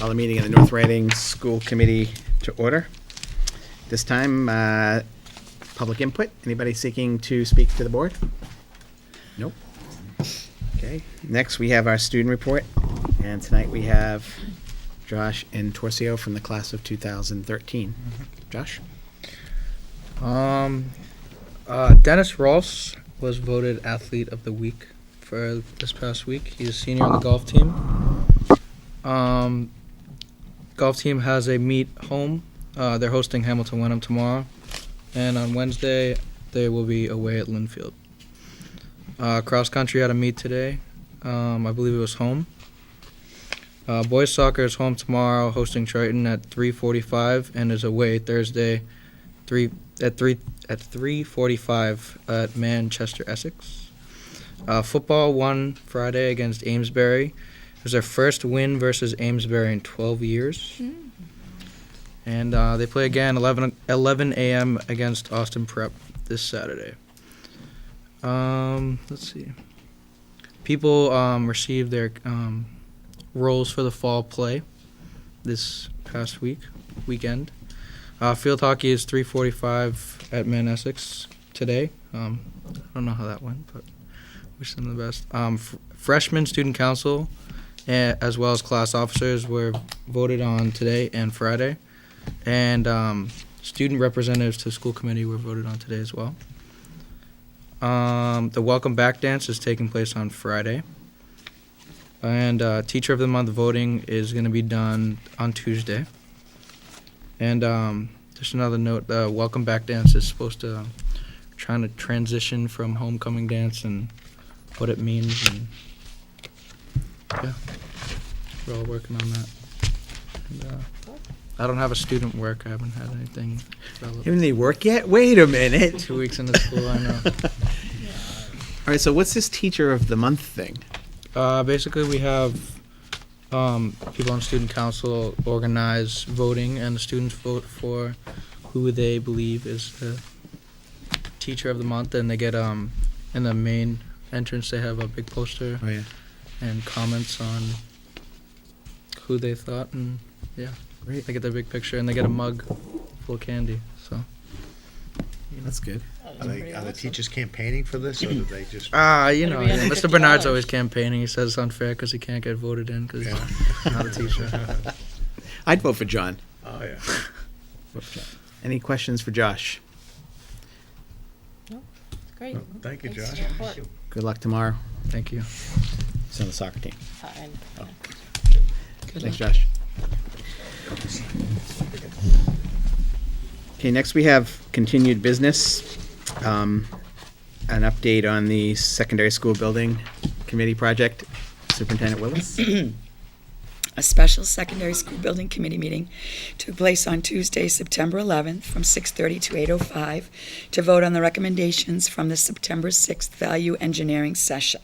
Call the meeting of the North Reading School Committee to order. This time, public input. Anybody seeking to speak to the board? Nope. Okay. Next, we have our student report. And tonight we have Josh and Torcio from the class of 2013. Josh? Dennis Ross was voted Athlete of the Week for this past week. He's a senior on the golf team. Golf team has a meet home. They're hosting Hamilton Wenham tomorrow. And on Wednesday, they will be away at Linfield. Cross country had a meet today. I believe it was home. Boys soccer is home tomorrow, hosting Triton at 3:45, and is away Thursday, at 3:45 at Manchester, Essex. Football won Friday against Amesbury. It was their first win versus Amesbury in 12 years. And they play again 11 a.m. against Austin Prep this Saturday. Let's see. People received their roles for the fall play this past weekend. Field hockey is 3:45 at Man Essex today. I don't know how that went, but wish them the best. Freshman student council, as well as class officers, were voted on today and Friday. And student representatives to school committee were voted on today as well. The welcome back dance is taking place on Friday. And teacher of the month voting is going to be done on Tuesday. And just another note, the welcome back dance is supposed to trying to transition from homecoming dance and what it means. And yeah, we're all working on that. And, I don't have a student work. I haven't had anything developed. Haven't they work yet? Wait a minute. 2 weeks into school, I know. All right, so what's this teacher of the month thing? Basically, we have people on student council organize voting, and the students vote for who they believe is the teacher of the month, and they get in the main entrance they have a big poster Oh, yeah. and comments on who they thought, and yeah. Great. They get their big picture, and they get a mug full of candy. So. That's good. Are the teachers campaigning for this, or do they just? Mr. Bernard's always campaigning. He says it's unfair because he can't get voted in because he's not a teacher. I'd vote for John. Oh, yeah. Vote for John. Any questions for Josh? Great. Well, thank you, Thanks Josh. for your report. Good luck tomorrow. Thank you. He's on the soccer team. Oh. Thanks, Josh. Okay, next we have continued business. An update on the secondary school building committee project. Superintendent Willis? A special secondary school building committee meeting took place on Tuesday, September 11th from 6:30 to 8:05 to vote on the recommendations from the September 6th value engineering session.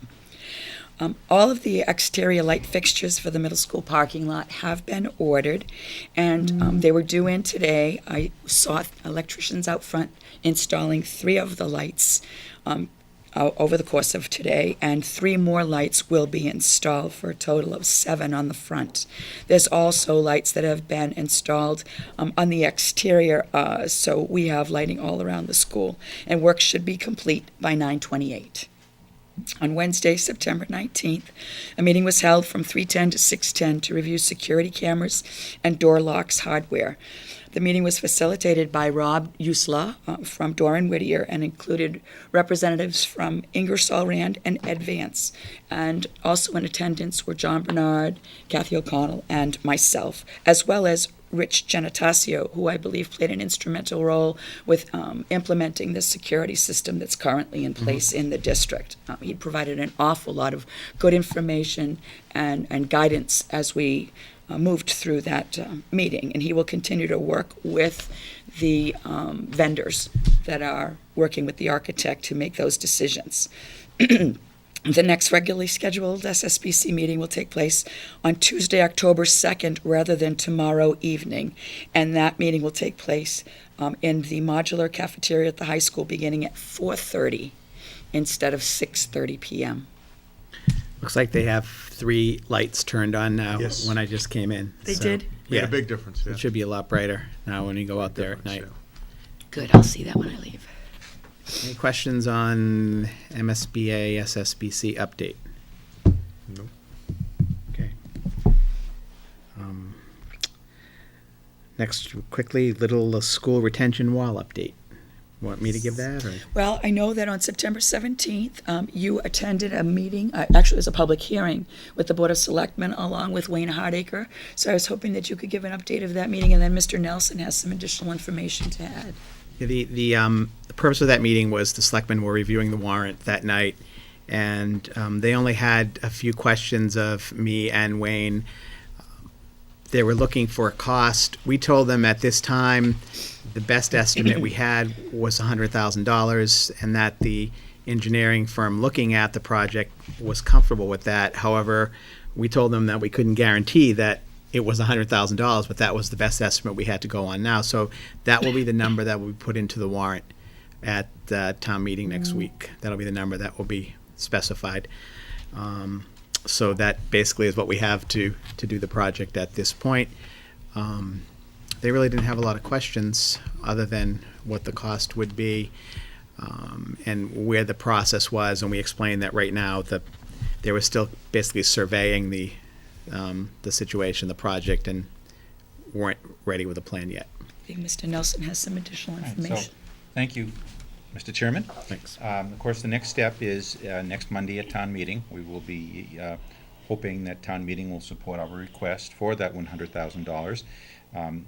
All of the exterior light fixtures for the middle school parking lot have been ordered, and they were due in today. I saw electricians out front installing 3 of the lights over the course of today, and 3 more lights will be installed for a total of 7 on the front. There's also lights that have been installed on the exterior, so we have lighting all around the school, and work should be complete by 9/28. On Wednesday, September 19th, a meeting was held from 3:10 to 6:10 to review security cameras and door locks hardware. The meeting was facilitated by Rob Usla from Doran Whittier and included representatives from Ingersoll Rand and Ed Vance. And also in attendance were John Bernard, Kathy O'Connell, and myself, as well as Rich Genatasio, who I believe played an instrumental role with implementing the security system that's currently in place in the district. He provided an awful lot of good information and guidance as we moved through that meeting, and he will continue to work with the vendors that are working with the architect to make those decisions. The next regularly scheduled SSBC meeting will take place on Tuesday, October 2nd, rather than tomorrow evening. And that meeting will take place in the modular cafeteria at the high school beginning at 4:30 instead of 6:30 p.m. Looks like they have 3 lights turned on now Yes. when I just came in. They so, did? Made Yeah. a big difference, yeah. It should be a lot brighter now when you go out there at Difference, night. yeah. Good, I'll see that when I leave. Any questions on MSBA SSBC update? No. Okay. Next, quickly, Little School Retention Wall update. Want me to give that, or? Well, I know that on September 17th, you attended a meeting, actually it was a public hearing with the Board of Selectmen along with Wayne Hardacre. So I was hoping that you could give an update of that meeting, and then Mr. Nelson has some additional information to add. Yeah, the purpose of that meeting was the selectmen were reviewing the warrant that night, and they only had a few questions of me and Wayne. They were looking for a cost. We told them at this time, the best estimate we had was $100,000, and that the engineering firm looking at the project was comfortable with that. However, we told them that we couldn't guarantee that it was $100,000, but that was the best estimate we had to go on now. So that will be the number that will be put into the warrant at the town meeting next week. That'll be the number that will be specified. So that basically is what we have to do the project at this point. They really didn't have a lot of questions other than what the cost would be and where the process was. And we explained that right now they were still basically surveying the situation, the project, and weren't ready with a plan yet. I think Mr. Nelson has some additional All right, information. so, thank you, Mr. Chairman. Thanks. Of course, the next step is next Monday at town meeting. We will be hoping that town meeting will support our request for that $100,000.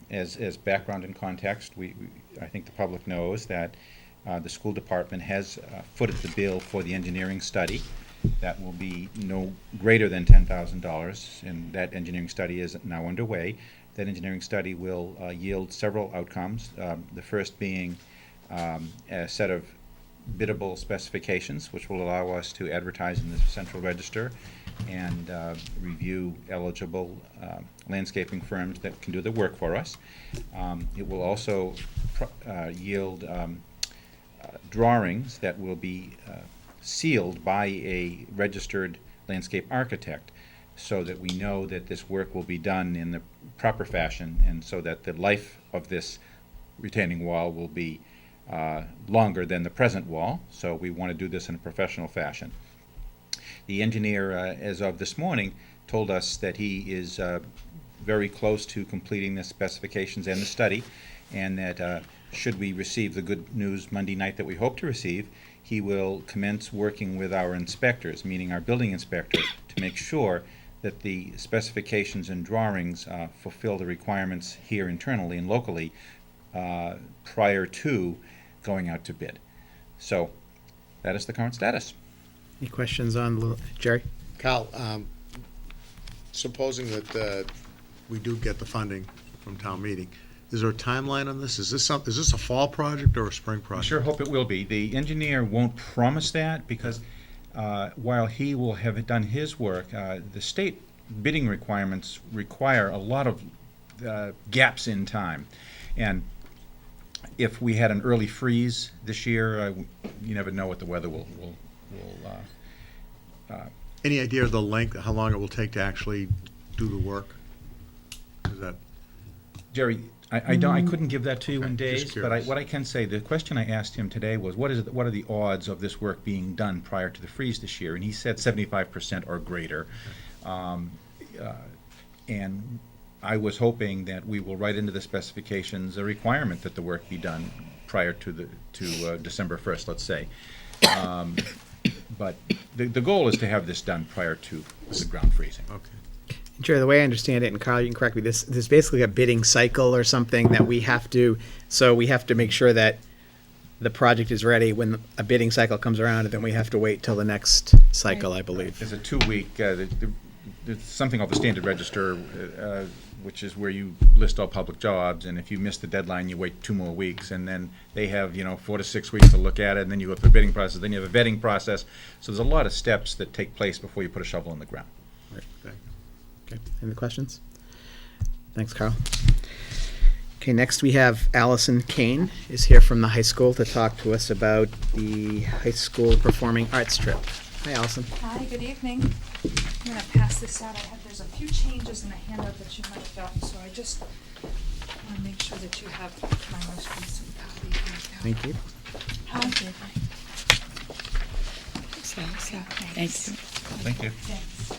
As background and context, I think the public knows that the school department has footed the bill for the engineering study. That will be no greater than $10,000, and that engineering study is now underway. That engineering study will yield several outcomes. The first being a set of biddable specifications, which will allow us to advertise in the Central Register and review eligible landscaping firms that can do the work for us. It will also yield drawings that will be sealed by a registered landscape architect, so that we know that this work will be done in the proper fashion, and so that the life of this retaining wall will be longer than the present wall. So we want to do this in a professional fashion. The engineer, as of this morning, told us that he is very close to completing the specifications and the study, and that should we receive the good news Monday night that we hope to receive, he will commence working with our inspectors, meaning our building inspector, to make sure that the specifications and drawings fulfill the requirements here internally and locally prior to going out to bid. So that is the current status. Any questions on Jerry? Cal, supposing that we do get the funding from town meeting, is there a timeline on this? Is this a fall project or a spring I project? sure hope it will be. The engineer won't promise that, because while he will have done his work, the state bidding requirements require a lot of gaps in time. And if we had an early freeze this year, you never know what the weather will Any idea of the length, how long it will take to actually do the work? Is that, Jerry, I couldn't give that to you in Okay, just days, but curious. what I can say, the question I asked him today was, what are the odds of this work being done prior to the freeze this year? And he said 75% or greater. And I was hoping that we will write into the specifications a requirement that the work be done prior to December 1st, let's say. But the goal is to have this done prior to the ground freezing. okay. Jerry, the way I understand it, and Carl, you can correct me, there's basically a bidding cycle or something that we have to make sure that the project is ready when a bidding cycle comes around, and then we have to wait till the next cycle, I believe. There's a 2-week, there's something called the Standard Register, which is where you list all public jobs, and if you miss the deadline, you wait 2 more weeks, and then they have, 4 to 6 weeks to look at it, and then you go through the bidding process, then you have a vetting process. So there's a lot of steps that take place before you put a shovel in the ground. Right, thank you. Okay, any questions? Thanks, Carl. Okay, next we have Allison Kane is here from the high school to talk to us about the high school performing arts trip. Hi, Allison. Hi, good evening. I'm gonna pass this out. There's a few changes in the handout that you might have gotten, so I just wanna make sure that you have my most recent copy. Here Thank you. you go. Thank you. Thank you. Thank you. Thanks.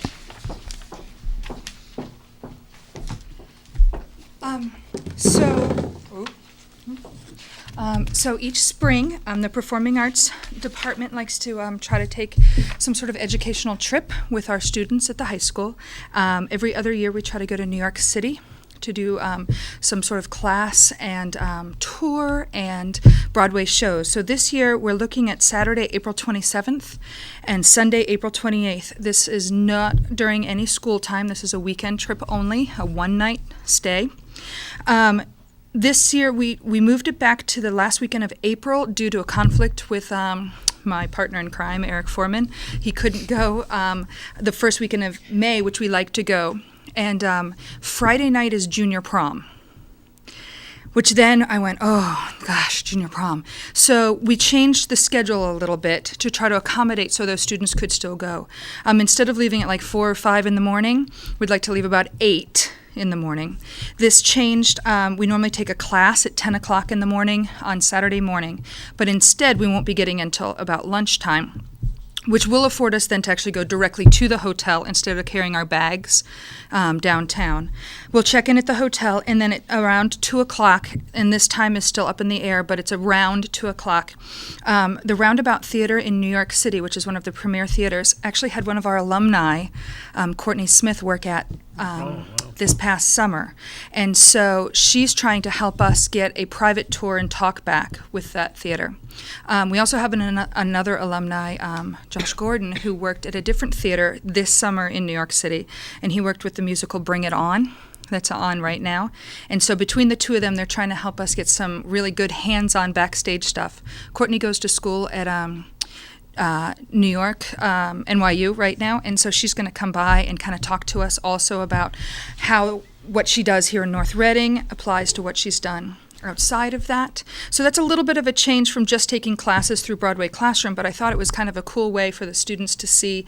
So each spring, the Performing Arts Department likes to try to take some sort of educational trip with our students at the high school. Every other year, we try to go to New York City to do some sort of class and tour and Broadway shows. So this year, we're looking at Saturday, April 27th and Sunday, April 28th. This is not during any school time. This is a weekend trip only, a one-night stay. This year, we moved it back to the last weekend of April due to a conflict with my partner in crime, Eric Foreman. He couldn't go the first weekend of May, which we like to go. And Friday night is junior prom, which then I went, oh, gosh, junior prom. So we changed the schedule a little bit to try to accommodate so those students could still go. Instead of leaving at like 4 or 5 in the morning, we'd like to leave about 8 in the morning. This changed. We normally take a class at 10 o'clock in the morning on Saturday morning, but instead we won't be getting until about lunchtime, which will afford us then to actually go directly to the hotel instead of carrying our bags downtown. We'll check in at the hotel, and then at around 2 o'clock, and this time is still up in the air, but it's around 2 o'clock, the Roundabout Theater in New York City, which is one of the premier theaters, actually had one of our alumni, Courtney Smith, work at this past summer. And so she's trying to help us get a private tour and talk back with that theater. We also have another alumni, Josh Gordon, who worked at a different theater this summer in New York City, and he worked with the musical Bring It On. That's on right now. And so between the two of them, they're trying to help us get some really good hands-on backstage stuff. Courtney goes to school at New York, NYU right now, and so she's going to come by and kind of talk to us also about how what she does here in North Reading applies to what she's done outside of that. So that's a little bit of a change from just taking classes through Broadway Classroom, but I thought it was kind of a cool way for the students to see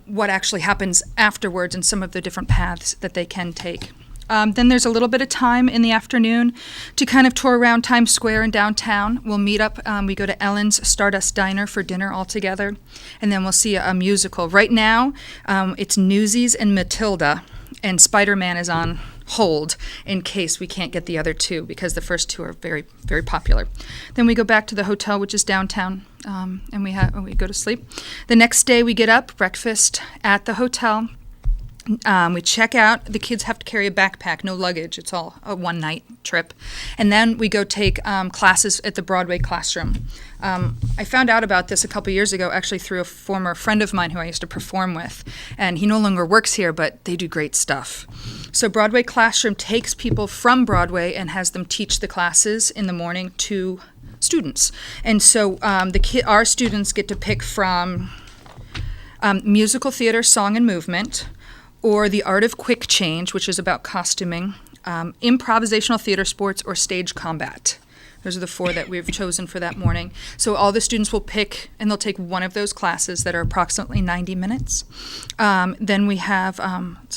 what actually happens afterwards and some of the different paths that they can take. Then there's a little bit of time in the afternoon to kind of tour around Times Square and downtown. We'll meet up. We go to Ellen's Stardust Diner for dinner all together, and then we'll see a musical. Right now, it's Newsies and Matilda, and Spider-Man is on hold in case we can't get the other two because the first two are very, very popular. Then we go back to the hotel, which is downtown, and we go to sleep. The next day, we get up, breakfast at the hotel. We check out. The kids have to carry a backpack, no luggage. It's all a one-night trip. And then we go take classes at the Broadway Classroom. I found out about this a couple years ago, actually through a former friend of mine who I used to perform with. And he no longer works here, but they do great stuff. So Broadway Classroom takes people from Broadway and has them teach the classes in the morning to students. And so our students get to pick from musical theater, song and movement, or The Art of Quick Change, which is about costuming, improvisational theater sports, or stage combat. Those are the 4 that we've chosen for that morning. So all the students will pick, and they'll take one of those classes that are approximately 90 minutes. Then we have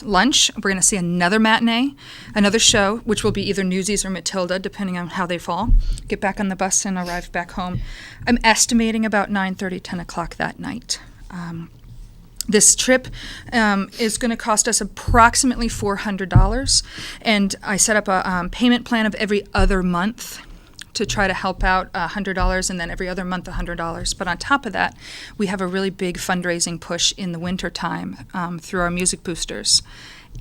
lunch. We're going to see another matinee, another show, which will be either Newsies or Matilda, depending on how they fall. Get back on the bus and arrive back home. I'm estimating about 9:30, 10 o'clock that night. This trip is going to cost us approximately $400, and I set up a payment plan of every other month to try to help out $100, and then every other month $100. But on top of that, we have a really big fundraising push in the winter time through our music boosters.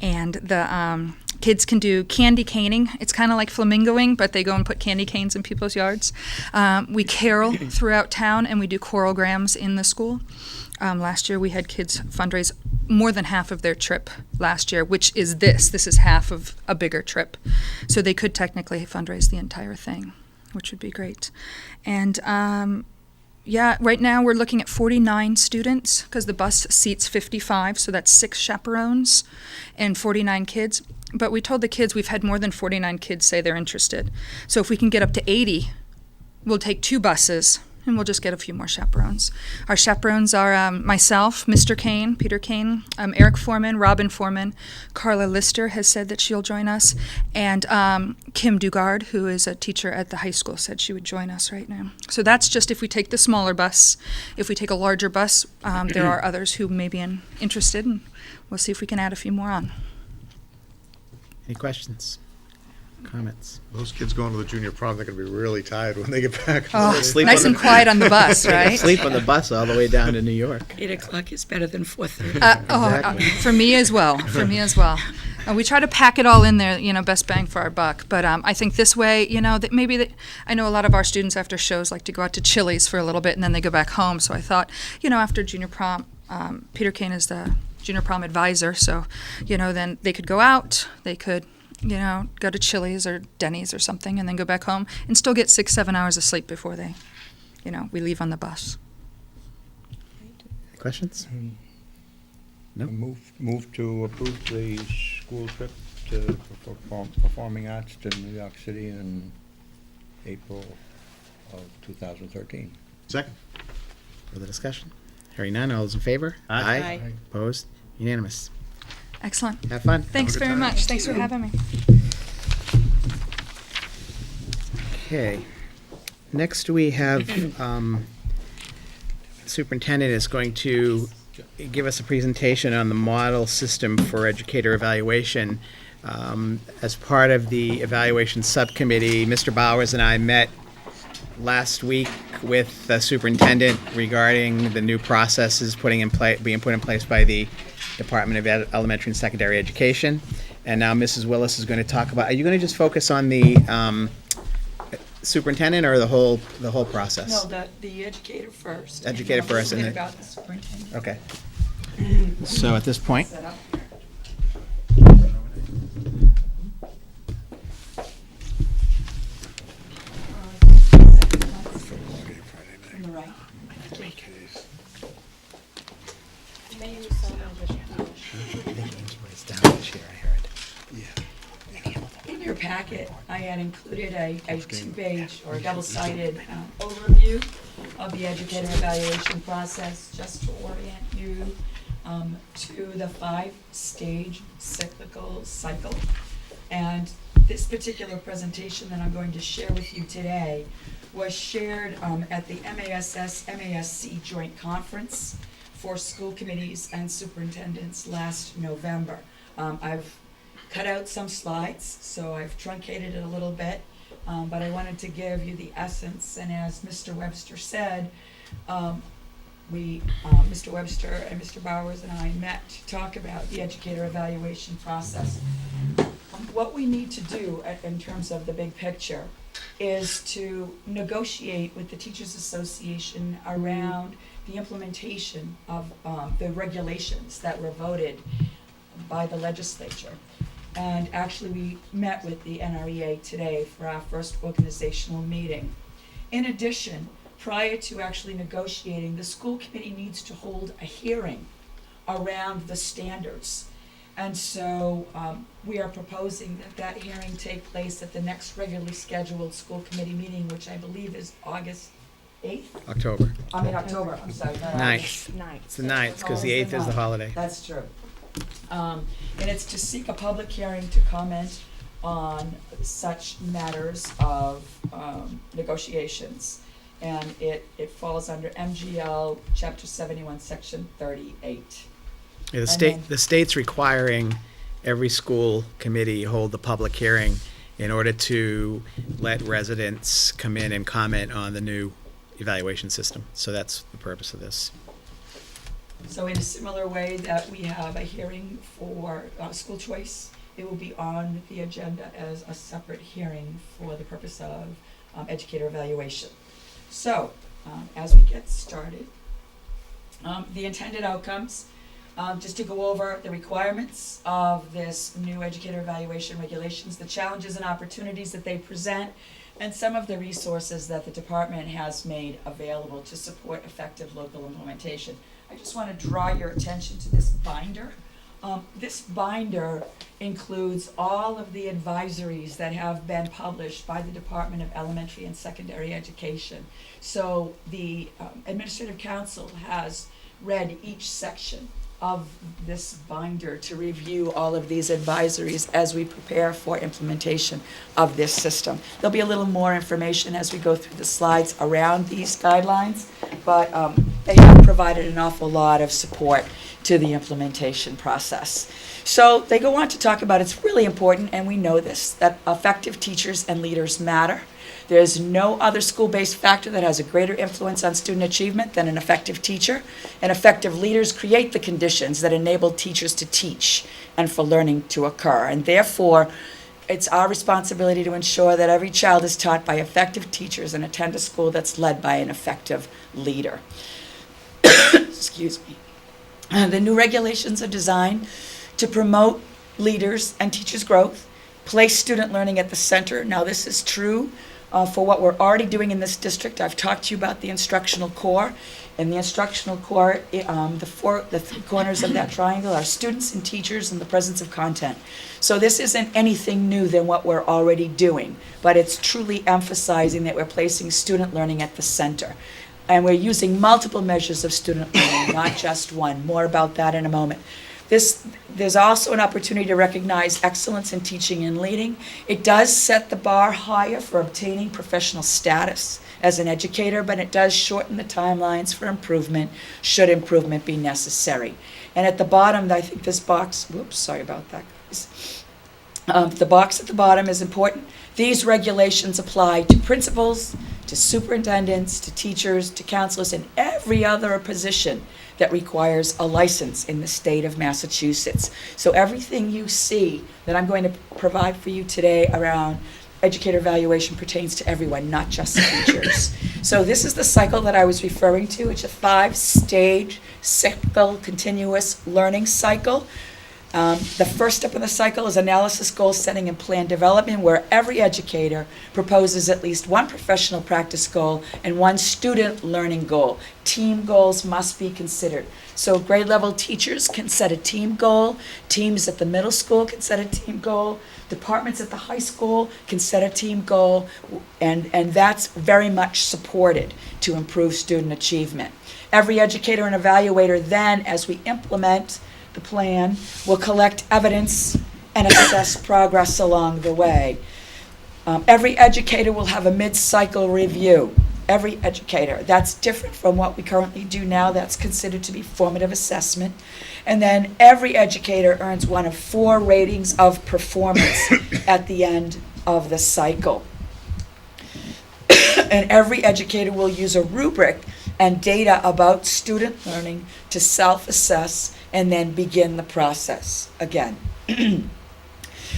And the kids can do candy caning. It's kind of like flamingoing, but they go and put candy canes in people's yards. We carol throughout town, and we do chorograms in the school. Last year we had kids fundraise more than half of their trip last year, which is this. This is half of a bigger trip. So they could technically fundraise the entire thing, which would be great. And right now we're looking at 49 students because the bus seats 55, so that's 6 chaperones and 49 kids. But we told the kids we've had more than 49 kids say they're interested. So if we can get up to 80, we'll take 2 buses and we'll just get a few more chaperones. Our chaperones are myself, Mr. Kane, Peter Kane, Eric Foreman, Robin Foreman, Carla Lister has said that she'll join us, and Kim Dugard, who is a teacher at the high school, said she would join us right now. So that's just if we take the smaller bus. If we take a larger bus, there are others who may be interested, and we'll see if we can add a few more on. Any questions? Comments? Those kids going to the junior prom, they're gonna be really tired when they get back. Oh, Sleep nice on and the- quiet on the bus, right? Sleep on the bus all the way down to New York. 8 o'clock is better than 4:30. Exactly. For me as well. For me as well. We try to pack it all in there, best bang for our buck. But I think this way, I know a lot of our students after shows like to go out to Chili's for a little bit and then they go back home. So I thought, after junior prom, Peter Kane is the junior prom advisor. So, then they could go out, they could, go to Chili's or Denny's or something and then go back home and still get 6-7 hours of sleep before they, we leave on the bus. Any questions? No. Move to approve the school trip to performing arts to New York City in April of 2013. Second. Further discussion? Hearing none, all those in favor? Aye. Opposed? Unanimous. Excellent. Have fun. Thanks good very time. much. Thanks for having me. Okay. Next, we have superintendent is going to give us a presentation on the model system for educator evaluation. As part of the evaluation subcommittee, Mr. Bowers and I met last week with the superintendent regarding the new processes being put in place by the Department of Elementary and Secondary Education. And now Mrs. Willis is going to talk about, are you going to just focus on the superintendent or the whole process? No, the educator first. Educator and first, a and little bit then- about the superintendent. Okay. So at this point, Set up. On the right. In your packet, I had included a two-page or double-sided overview of the educator evaluation process, just to orient you to the 5-stage cyclical cycle. And this particular presentation that I'm going to share with you today was shared at the MASC Joint Conference for School Committees and Superintendents last November. I've cut out some slides, so I've truncated it a little bit, but I wanted to give you the essence. And as Mr. Webster said, Mr. Webster and Mr. Bowers and I met to talk about the educator evaluation process. What we need to do in terms of the big picture is to negotiate with the Teachers Association around the implementation of the regulations that were voted by the legislature. And actually, we met with the NREA today for our first organizational meeting. In addition, prior to actually negotiating, the school committee needs to hold a hearing around the standards. And so we are proposing that hearing take place at the next regularly scheduled school committee meeting, which I believe is August 8th? October. October, I'm sorry, not August. 9th. It's the 9th, because the 8th is the holiday. That's true. And it's to seek a public hearing to comment on such matters of negotiations. And it falls under MGL Chapter 71, Section 38. Yeah, And the state's requiring every school committee hold the public hearing in order to let residents come in and comment on the new evaluation system. So that's the purpose of this. So in a similar way that we have a hearing for school choice, it will be on the agenda as a separate hearing for the purpose of educator evaluation. So, as we get started, the intended outcomes, just to go over the requirements of this new educator evaluation regulations, the challenges and opportunities that they present, and some of the resources that the department has made available to support effective local implementation. I just want to draw your attention to this binder This binder includes all of the advisories that have been published by the Department of Elementary and Secondary Education. So the Administrative Council has read each section of this binder to review all of these advisories as we prepare for implementation of this system. There'll be a little more information as we go through the slides around these guidelines, but they have provided an awful lot of support to the implementation process. So they go on to talk about, it's really important, and we know this, that effective teachers and leaders matter. There's no other school-based factor that has a greater influence on student achievement than an effective teacher. And effective leaders create the conditions that enable teachers to teach and for learning to occur. And therefore, it's our responsibility to ensure that every child is taught by effective teachers and attend a school that's led by an effective leader. Excuse me. The new regulations are designed to promote leaders and teachers' growth, place student learning at the center. Now, this is true for what we're already doing in this district. I've talked to you about the instructional core. In the instructional core, the three corners of that triangle are students and teachers and the presence of content. So this isn't anything new than what we're already doing, but it's truly emphasizing that we're placing student learning at the center. And we're using multiple measures of student learning, not just one. More about that in a moment. There's also an opportunity to recognize excellence in teaching and leading. It does set the bar higher for obtaining professional status as an educator, but it does shorten the timelines for improvement, should improvement be necessary. And at the bottom, I think this box, whoops, sorry about that, guys. The box at the bottom is important. These regulations apply to principals, to superintendents, to teachers, to counselors, and every other position that requires a license in the state of Massachusetts. So everything you see that I'm going to provide for you today around educator evaluation pertains to everyone, not just teachers. So this is the cycle that I was referring to. It's a 5-stage cycle, continuous learning cycle. The first step in the cycle is analysis, goal setting, and plan development, where every educator proposes at least one professional practice goal and one student learning goal. Team goals must be considered. So grade level teachers can set a team goal, teams at the middle school can set a team goal, departments at the high school can set a team goal, and that's very much supported to improve student achievement. Every educator and evaluator then, as we implement the plan, will collect evidence and assess progress along the way. Every educator will have a mid-cycle review. Every educator. That's different from what we currently do now. That's considered to be formative assessment. And then every educator earns one of 4 ratings of performance at the end of the cycle. And every educator will use a rubric and data about student learning to self-assess and then begin the process again.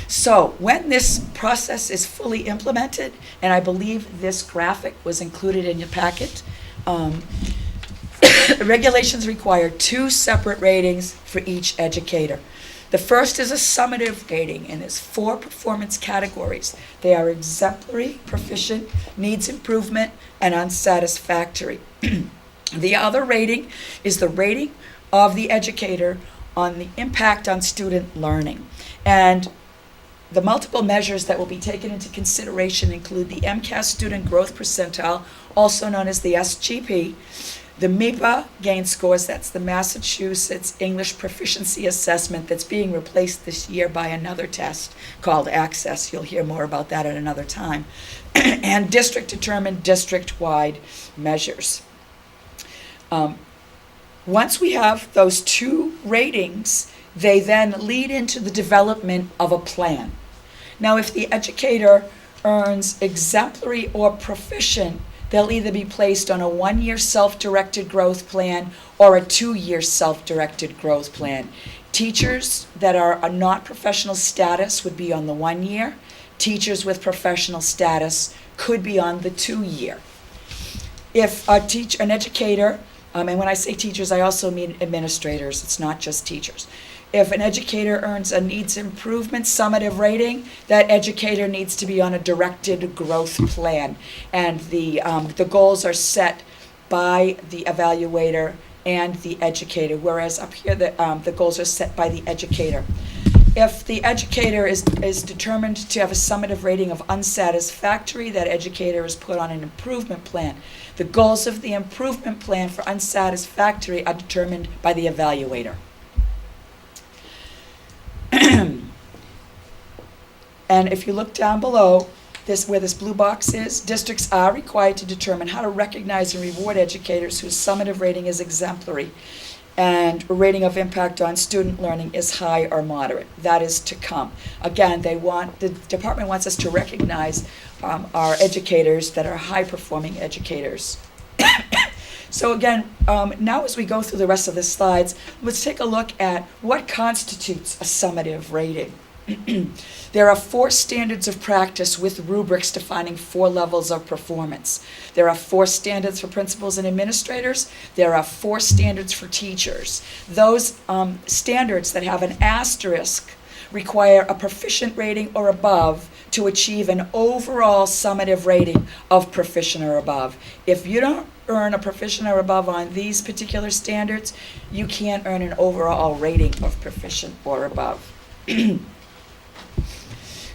So when this process is fully implemented, and I believe this graphic was included in your packet, regulations require 2 separate ratings for each educator. The first is a summative rating, and there's 4 performance categories. They are exemplary, proficient, needs improvement, and unsatisfactory. The other rating is the rating of the educator on the impact on student learning. And the multiple measures that will be taken into consideration include the MCAS student growth percentile, also known as the SGP, the MEPA gain scores, that's the Massachusetts English Proficiency Assessment that's being replaced this year by another test called Access. You'll hear more about that at another time. And district-determined, district-wide measures. Once we have those 2 ratings, they then lead into the development of a plan. Now, if the educator earns exemplary or proficient, they'll either be placed on a 1-year self-directed growth plan or a 2-year self-directed growth plan. Teachers that are not professional status would be on the 1-year. Teachers with professional status could be on the 2-year. If an educator, and when I say teachers, I also mean administrators, it's not just teachers. If an educator earns a needs improvement summative rating, that educator needs to be on a directed growth plan. And the goals are set by the evaluator and the educator, whereas up here, the goals are set by the educator. If the educator is determined to have a summative rating of unsatisfactory, that educator is put on an improvement plan. The goals of the improvement plan for unsatisfactory are determined by the evaluator. And if you look down below, where this blue box is, districts are required to determine how to recognize and reward educators whose summative rating is exemplary and a rating of impact on student learning is high or moderate. That is to come. Again, the department wants us to recognize our educators that are high-performing educators. So again, now as we go through the rest of the slides, let's take a look at what constitutes a summative rating. There are 4 standards of practice with rubrics defining 4 levels of performance. There are 4 standards for principals and administrators. There are 4 standards for teachers. Those standards that have an asterisk require a proficient rating or above to achieve an overall summative rating of proficient or above. If you don't earn a proficient or above on these particular standards, you can't earn an overall rating of proficient or above.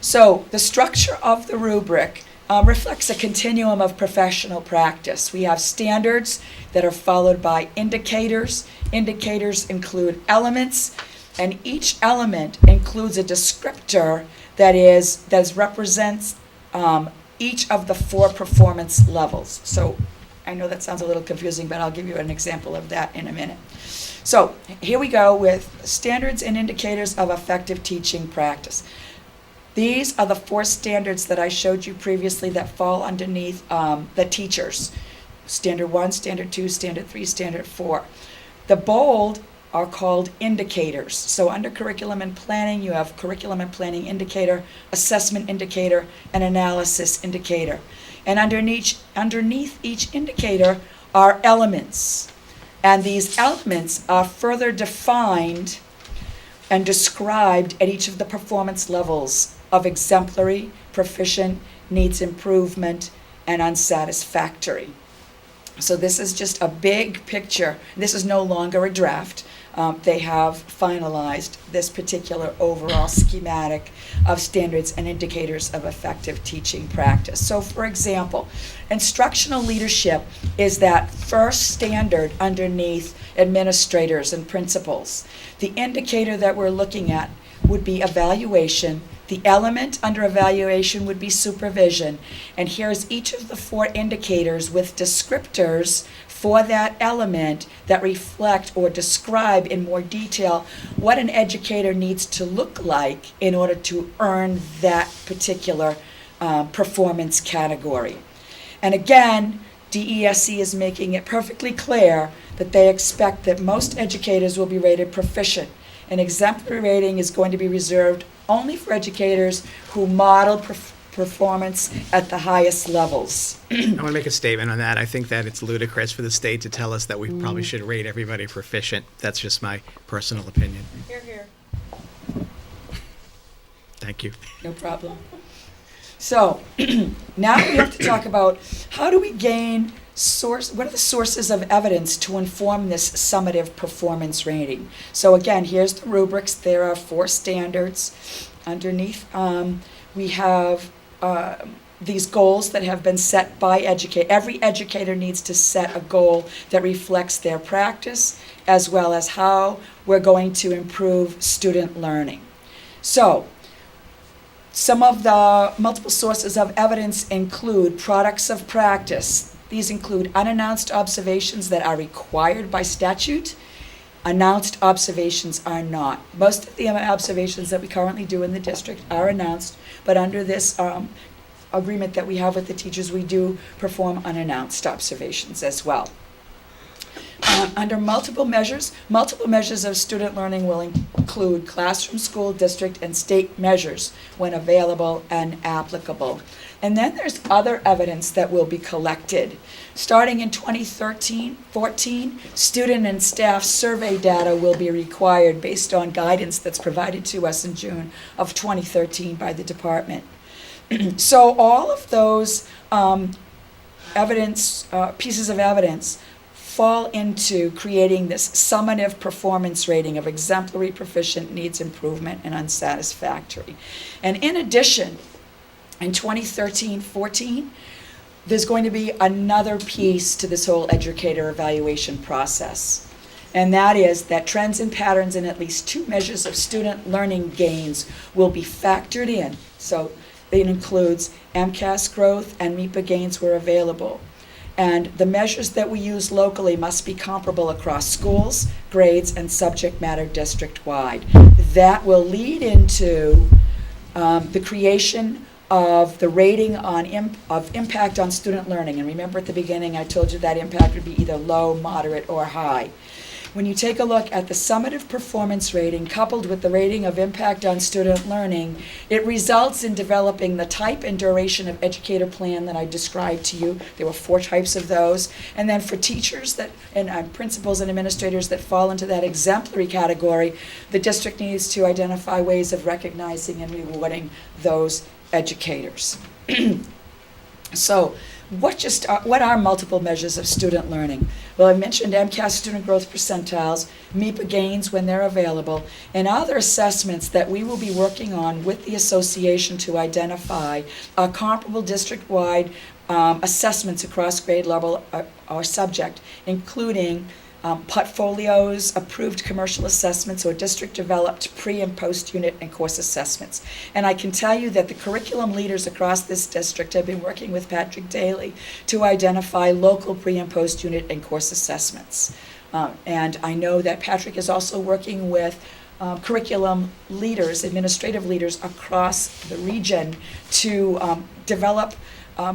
So the structure of the rubric reflects a continuum of professional practice. We have standards that are followed by indicators. Indicators include elements, and each element includes a descriptor that represents each of the 4 performance levels. So I know that sounds a little confusing, but I'll give you an example of that in a minute. So here we go with standards and indicators of effective teaching practice. These are the 4 standards that I showed you previously that fall underneath the teachers. Standard 1, Standard 2, Standard 3, Standard 4. The bold are called indicators. So under curriculum and planning, you have curriculum and planning indicator, assessment indicator, and analysis indicator. And underneath each indicator are elements. And these elements are further defined and described at each of the performance levels of exemplary, proficient, needs improvement, and unsatisfactory. So this is just a big picture. This is no longer a draft. They have finalized this particular overall schematic of standards and indicators of effective teaching practice. So for example, instructional leadership is that first standard underneath administrators and principals. The indicator that we're looking at would be evaluation. The element under evaluation would be supervision. And here's each of the 4 indicators with descriptors for that element that reflect or describe in more detail what an educator needs to look like in order to earn that particular performance category. And again, DESE is making it perfectly clear that they expect that most educators will be rated proficient. An exemplary rating is going to be reserved only for educators who model performance at the highest levels. I want to make a statement on that. I think that it's ludicrous for the state to tell us that we probably should rate everybody proficient. That's just my personal opinion. Here, here. Thank you. No problem. So now we have to talk about how do we gain what are the sources of evidence to inform this summative performance rating? So again, here's the rubrics. There are 4 standards. Underneath, we have these goals that have been set by educators. Every educator needs to set a goal that reflects their practice as well as how we're going to improve student learning. So some of the multiple sources of evidence include products of practice. These include unannounced observations that are required by statute. Announced observations are not. Most of the observations that we currently do in the district are announced, but under this agreement that we have with the teachers, we do perform unannounced observations as well. Under multiple measures of student learning will include classroom, school, district, and state measures when available and applicable. And then there's other evidence that will be collected. Starting in 2013-14, student and staff survey data will be required based on guidance that's provided to us in June of 2013 by the department. So all of those pieces of evidence fall into creating this summative performance rating of exemplary, proficient, needs improvement, and unsatisfactory. And in addition, in 2013-14, there's going to be another piece to this whole educator evaluation process. And that is that trends and patterns in at least 2 measures of student learning gains will be factored in. So it includes MCAS growth and MEPA gains where available. And the measures that we use locally must be comparable across schools, grades, and subject matter district-wide. That will lead into the creation of the rating of impact on student learning. And remember at the beginning I told you that impact would be either low, moderate, or high. When you take a look at the summative performance rating coupled with the rating of impact on student learning, it results in developing the type and duration of educator plan that I described to you. There were 4 types of those. And then for teachers and principals and administrators that fall into that exemplary category, the district needs to identify ways of recognizing and rewarding those educators. So, what are multiple measures of student learning? Well, I mentioned MCAS student growth percentiles, MEPA gains when they're available, and other assessments that we will be working on with the association to identify comparable district-wide assessments across grade level or subject, including portfolios, approved commercial assessments, or district-developed pre- and post-unit and course assessments. And I can tell you that the curriculum leaders across this district have been working with Patrick Daly to identify local pre- and post-unit and course assessments. And I know that Patrick is also working with curriculum leaders, administrative leaders across the region to develop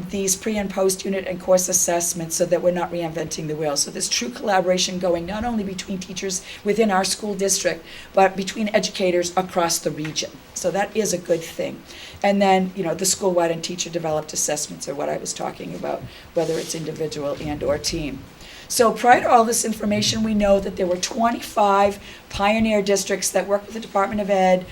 these pre- and post-unit and course assessments so that we're not reinventing the wheel. So there's true collaboration going not only between teachers within our school district, but between educators across the region. So that is a good thing. And then, the school-wide and teacher-developed assessments are what I was talking about, whether it's individual and or team. So prior to all this information, we know that there were 25 pioneer districts that worked with the Department of Ed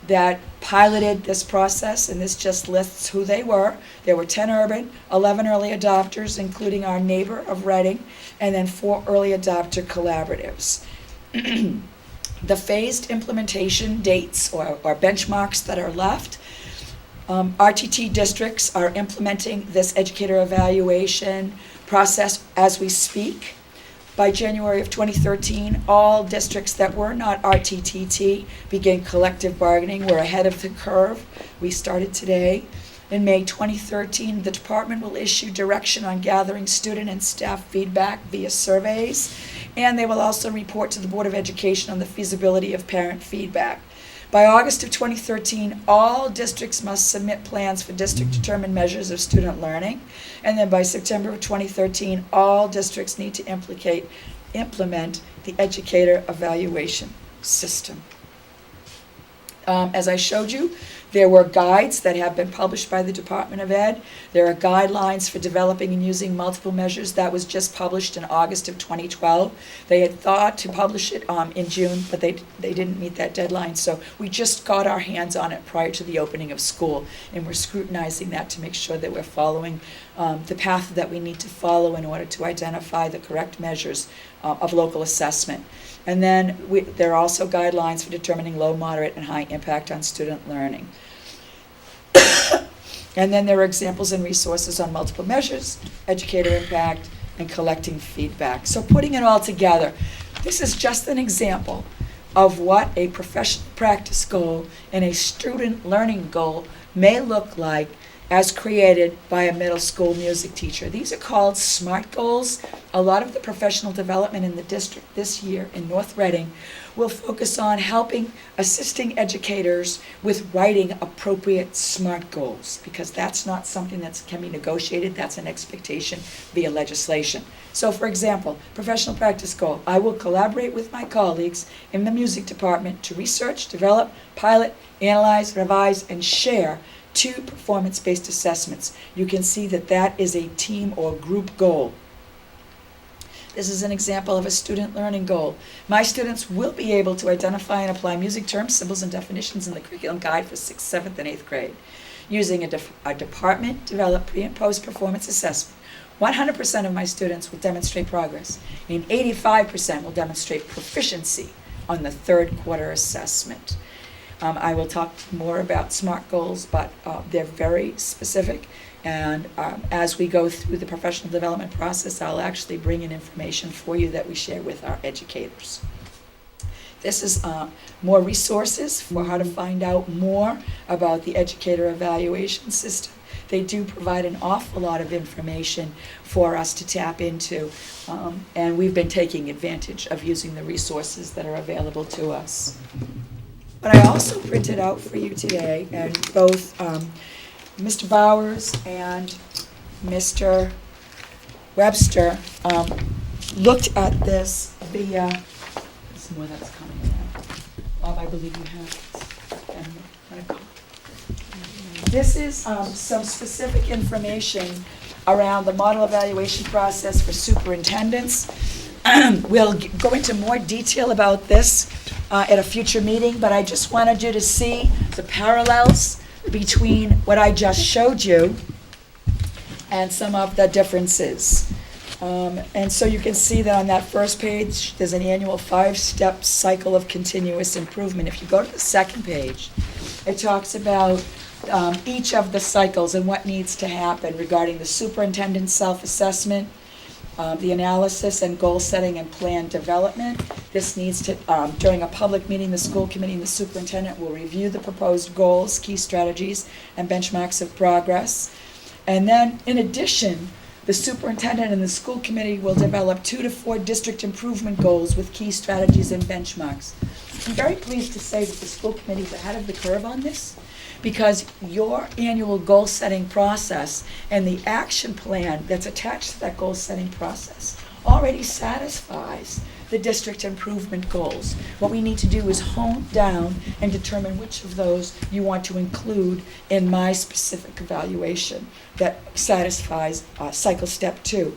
that piloted this process, and this just lists who they were. There were 10 urban, 11 early adopters, including our neighbor of Reading, and then 4 early adopter collaboratives. The phased implementation dates or benchmarks that are left, RTT districts are implementing this educator evaluation process as we speak. By January of 2013, all districts that were not RTTT began collective bargaining. We're ahead of the curve. We started today. In May 2013, the department will issue direction on gathering student and staff feedback via surveys, and they will also report to the Board of Education on the feasibility of parent feedback. By August of 2013, all districts must submit plans for district-determined measures of student learning. And then by September of 2013, all districts need to implement the educator evaluation system. As I showed you, there were guides that have been published by the Department of Ed. There are guidelines for developing and using multiple measures. That was just published in August of 2012. They had thought to publish it in June, but they didn't meet that deadline. So we just got our hands on it prior to the opening of school, and we're scrutinizing that to make sure that we're following the path that we need to follow in order to identify the correct measures of local assessment. And then there are also guidelines for determining low, moderate, and high impact on student learning. And then there are examples and resources on multiple measures, educator impact, and collecting feedback. So putting it all together, this is just an example of what a professional practice goal and a student learning goal may look like as created by a middle school music teacher. These are called SMART goals. A lot of the professional development in the district this year in North Reading will focus on assisting educators with writing appropriate SMART goals, because that's not something that can be negotiated, that's an expectation via legislation. So for example, professional practice goal, I will collaborate with my colleagues in the music department to research, develop, pilot, analyze, revise, and share 2 performance-based assessments. You can see that that is a team or group goal. This is an example of a student learning goal. My students will be able to identify and apply music terms, symbols, and definitions in the curriculum guide for 6th, 7th, and 8th grade using a department-developed pre- and post-performance assessment 100% of my students will demonstrate progress, and 85% will demonstrate proficiency on the third quarter assessment. I will talk more about SMART goals, but they're very specific. And as we go through the professional development process, I'll actually bring in information for you that we share with our educators. This is more resources for how to find out more about the educator evaluation system. They do provide an awful lot of information for us to tap into, and we've been taking advantage of using the resources that are available to us. But I also printed out for you today, and both Mr. Bowers and Mr. Webster looked at this via, there's more that's coming now. Bob, I believe you have this. And I'm gonna go. This is some specific information around the model evaluation process for superintendents. We'll go into more detail about this at a future meeting, but I just wanted you to see the parallels between what I just showed you and some of the differences. And so you can see that on that first page, there's an annual 5-step cycle of continuous improvement. If you go to the second page, it talks about each of the cycles and what needs to happen regarding the superintendent's self-assessment, the analysis and goal setting and plan development. This needs to, during a public meeting, the school committee and the superintendent will review the proposed goals, key strategies, and benchmarks of progress. And then, in addition, the superintendent and the school committee will develop 2 to 4 district improvement goals with key strategies and benchmarks. I'm very pleased to say that the school committee is ahead of the curve on this, because your annual goal-setting process and the action plan that's attached to that goal-setting process already satisfies the district improvement goals. What we need to do is hone down and determine which of those you want to include in my specific evaluation that satisfies cycle step 2.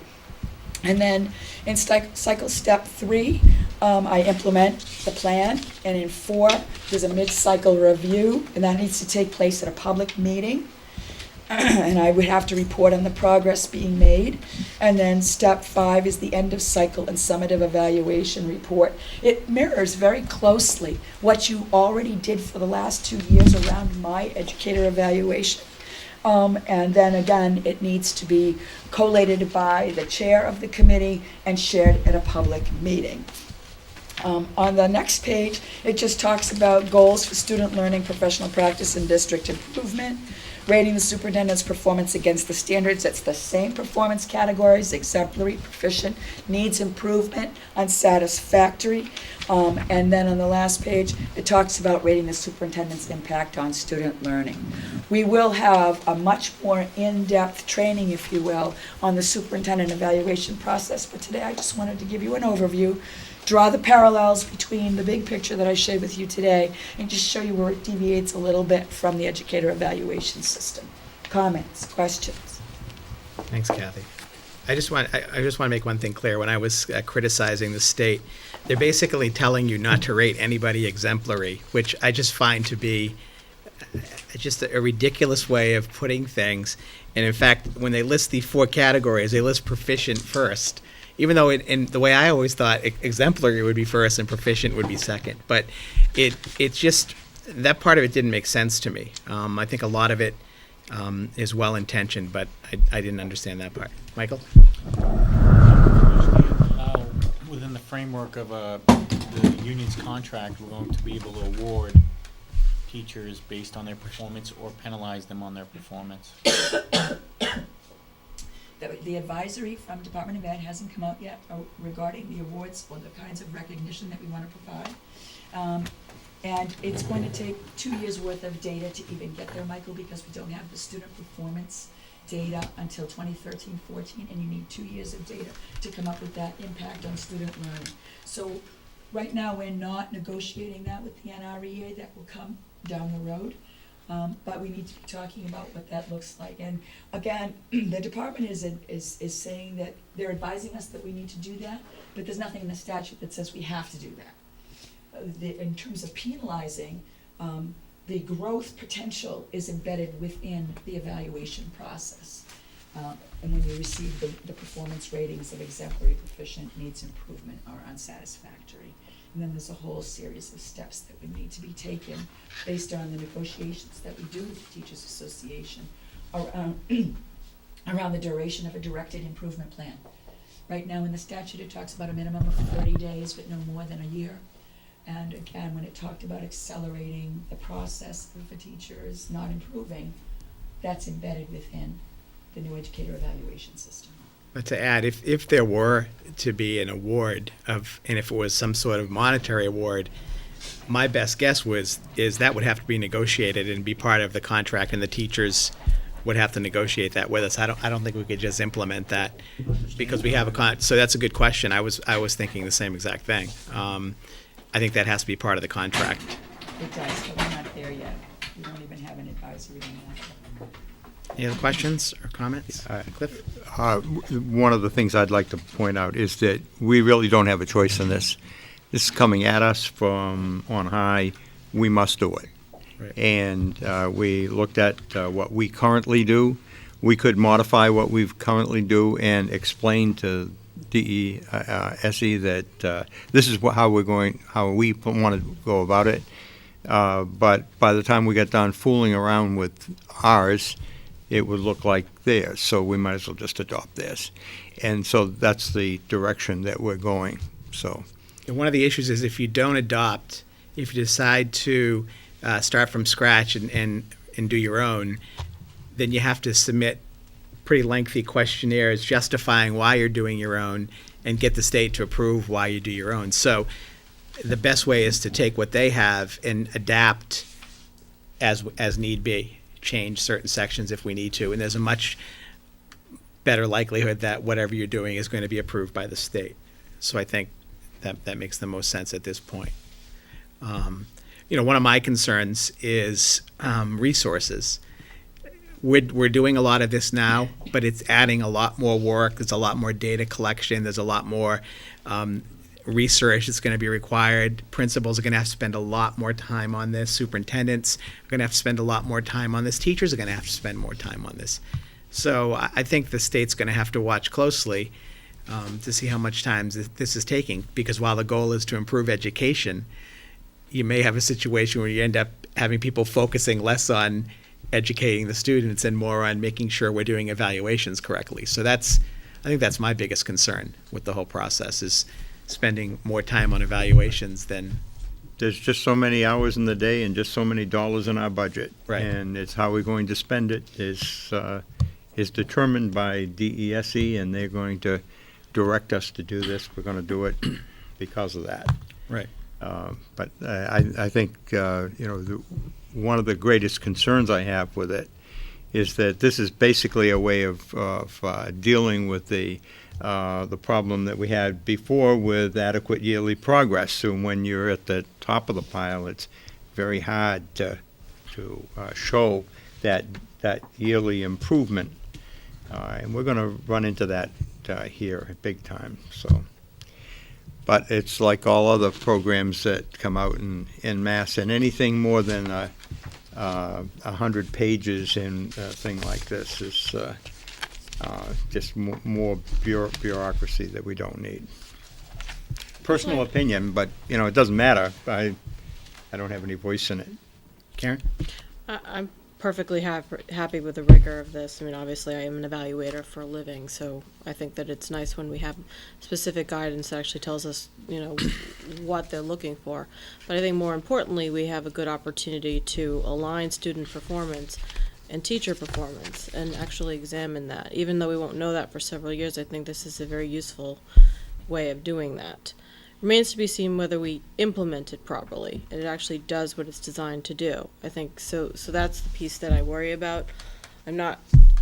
And then in cycle step 3, I implement the plan, and in 4, there's a mid-cycle review, and that needs to take place at a public meeting. And I would have to report on the progress being made. And then step 5 is the end of cycle and summative evaluation report. It mirrors very closely what you already did for the last 2 years around my educator evaluation. And then again, it needs to be collated by the chair of the committee and shared at a public meeting. On the next page, it just talks about goals for student learning, professional practice, and district improvement. Rating the superintendent's performance against the standards. It's the same performance categories: exemplary, proficient, needs improvement, unsatisfactory. And then on the last page, it talks about rating the superintendent's impact on student learning. We will have a much more in-depth training, if you will, on the superintendent evaluation process. But today I just wanted to give you an overview, draw the parallels between the big picture that I shared with you today, and just show you where it deviates a little bit from the educator evaluation system. Comments, questions? Thanks, Kathy. I just want to make one thing clear. When I was criticizing the state, they're basically telling you not to rate anybody exemplary, which I just find to be just a ridiculous way of putting things. And in fact, when they list the 4 categories, they list proficient first, even though in the way I always thought exemplary would be first and proficient would be second. But it's just, that part of it didn't make sense to me. I think a lot of it is well-intentioned, but I didn't understand that part. Michael? Within the framework of the union's contract, we're going to be able to award teachers based on their performance or penalize them on their performance. The advisory from Department of Ed hasn't come out yet regarding the awards or the kinds of recognition that we want to provide. And it's going to take 2 years' worth of data to even get there, Michael, because we don't have the student performance data until 2013-14, and you need 2 years of data to come up with that impact on student learning. So right now, we're not negotiating that with the NREA. That will come down the road. But we need to be talking about what that looks like. And again, the department is saying that they're advising us that we need to do that, but there's nothing in the statute that says we have to do that. In terms of penalizing, the growth potential is embedded within the evaluation process. And when you receive the performance ratings of exemplary, proficient, needs improvement, or unsatisfactory. And then there's a whole series of steps that would need to be taken based on the negotiations that we do with the Teachers Association around the duration of a directed improvement plan. Right now in the statute, it talks about a minimum of 30 days, but no more than a year. And again, when it talked about accelerating the process if a teacher is not improving, that's embedded within the new educator evaluation system. But to add, if there were to be an award of, and if it was some sort of monetary award, my best guess is that would have to be negotiated and be part of the contract, and the teachers would have to negotiate that with us. I don't think we could just implement that because we have so that's a good question. I was thinking the same exact thing. I think that has to be part of the contract. It does, but we're not there yet. We don't even have an advisory on that. Any other questions or comments? Cliff? One of the things I'd like to point out is that we really don't have a choice in this. This is coming at us from on high. We must do it. Right. And we looked at what we currently do. We could modify what we currently do and explain to DESE that this is how we want to go about it. But by the time we get done fooling around with ours, it would look like theirs, so we might as well just adopt theirs. And so that's the direction that we're going, so. And one of the issues is if you don't adopt, if you decide to start from scratch and do your own, then you have to submit pretty lengthy questionnaires justifying why you're doing your own and get the state to approve why you do your own. So the best way is to take what they have and adapt as need be. Change certain sections if we need to, and there's a much better likelihood that whatever you're doing is going to be approved by the state. So I think that makes the most sense at this point. One of my concerns is resources. We're doing a lot of this now, but it's adding a lot more work. There's a lot more data collection. There's a lot more research that's going to be required. Principals are going to have to spend a lot more time on this. Superintendents are going to have to spend a lot more time on this. Teachers are going to have to spend more time on this. So I think the state's going to have to watch closely to see how much time this is taking, because while the goal is to improve education, you may have a situation where you end up having people focusing less on educating the students and more on making sure we're doing evaluations correctly. So I think that's my biggest concern with the whole process, is spending more time on evaluations than. There's just so many hours in the day and just so many dollars in our budget. Right. And it's how we're going to spend it is determined by DESE, and they're going to direct us to do this. We're going to do it because of that. Right. But I think, one of the greatest concerns I have with it is that this is basically a way of dealing with the problem that we had before with adequate yearly progress. So when you're at the top of the pile, it's very hard to show that yearly improvement. And we're going to run into that here big time. So, but it's like all other programs that come out in mass, and anything more than 100 pages in a thing like this is just more bureaucracy that we don't need. Personal opinion, but it doesn't matter. I don't have any voice in it. Karen? I'm perfectly happy with the rigor of this. I mean, obviously, I am an evaluator for a living, so I think that it's nice when we have specific guidance that actually tells us, what they're looking for. But I think more importantly, we have a good opportunity to align student performance and teacher performance and actually examine that. Even though we won't know that for several years, I think this is a very useful way of doing that. Remains to be seen whether we implement it properly and it actually does what it's designed to do. I think so that's the piece that I worry about. I'm not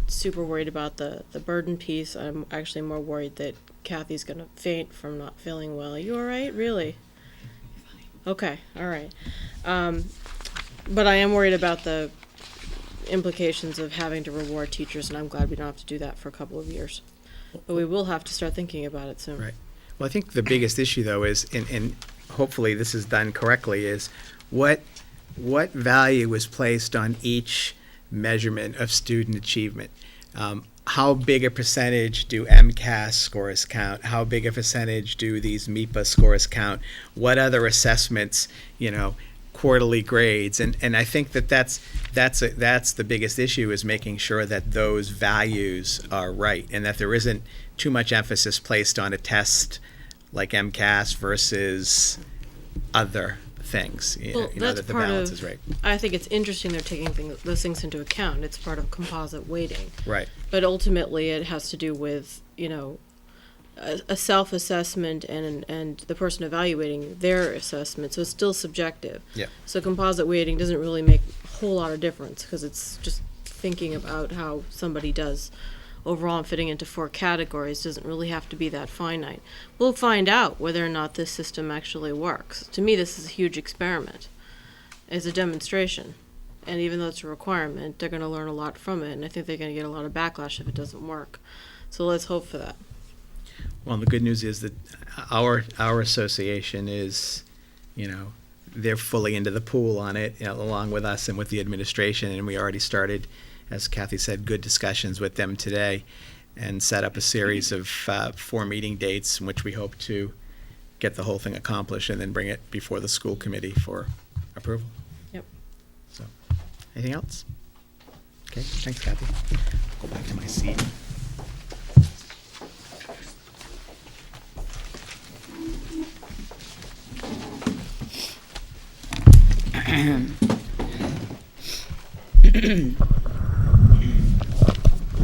super worried about the burden piece. I'm actually more worried that Kathy's going to faint from not feeling well. Are you all right? Really? Okay, all right. But I am worried about the implications of having to reward teachers, and I'm glad we don't have to do that for a couple of years. But we will have to start thinking about it soon. Right. Well, I think the biggest issue, though, is, and hopefully this is done correctly, is what value is placed on each measurement of student achievement. how big a percentage do MCAS scores count? How big a percentage do these MEPA scores count? What other assessments, quarterly grades? And I think that's the biggest issue, is making sure that those values are right, and that there isn't too much emphasis placed on a test like MCAS versus other things. Well, that's that the part balance of- is right. I think it's interesting they're taking those things into account. It's part of composite weighting. Right. But ultimately, it has to do with, a self-assessment and the person evaluating their assessment. So it's still subjective. Yeah. So composite weighting doesn't really make a whole lot of difference, because it's just thinking about how somebody does overall, and fitting into 4 categories doesn't really have to be that finite. We'll find out whether or not this system actually works. To me, this is a huge experiment. It's a demonstration. And even though it's a requirement, they're going to learn a lot from it, and I think they're going to get a lot of backlash if it doesn't work. So let's hope for that. Well, the good news is that our association is, they're fully into the pool on it, along with us and with the administration, and we already started, as Kathy said, good discussions with them today, and set up a series of 4 meeting dates in which we hope to get the whole thing accomplished and then bring it before the school committee for approval. Yep. So, anything else? Okay, thanks, Kathy. Go back to my seat.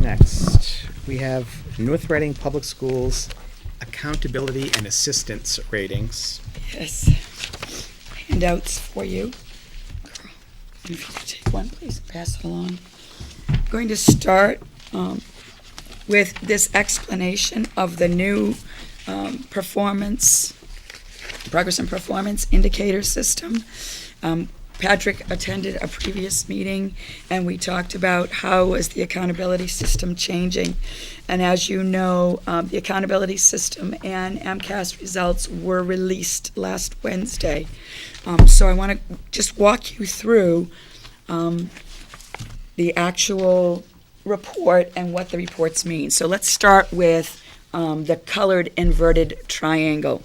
Next, we have North Reading Public Schools Accountability and Assistance Ratings. Yes. Handouts for you. If you could take one, please, pass it along. I'm going to start with this explanation of the new progress and performance indicator system. Patrick attended a previous meeting, and we talked about how is the accountability system changing. And as you know, the accountability system and MCAS results were released last Wednesday. So I want to just walk you through the actual report and what the reports mean. So let's start with the colored inverted triangle.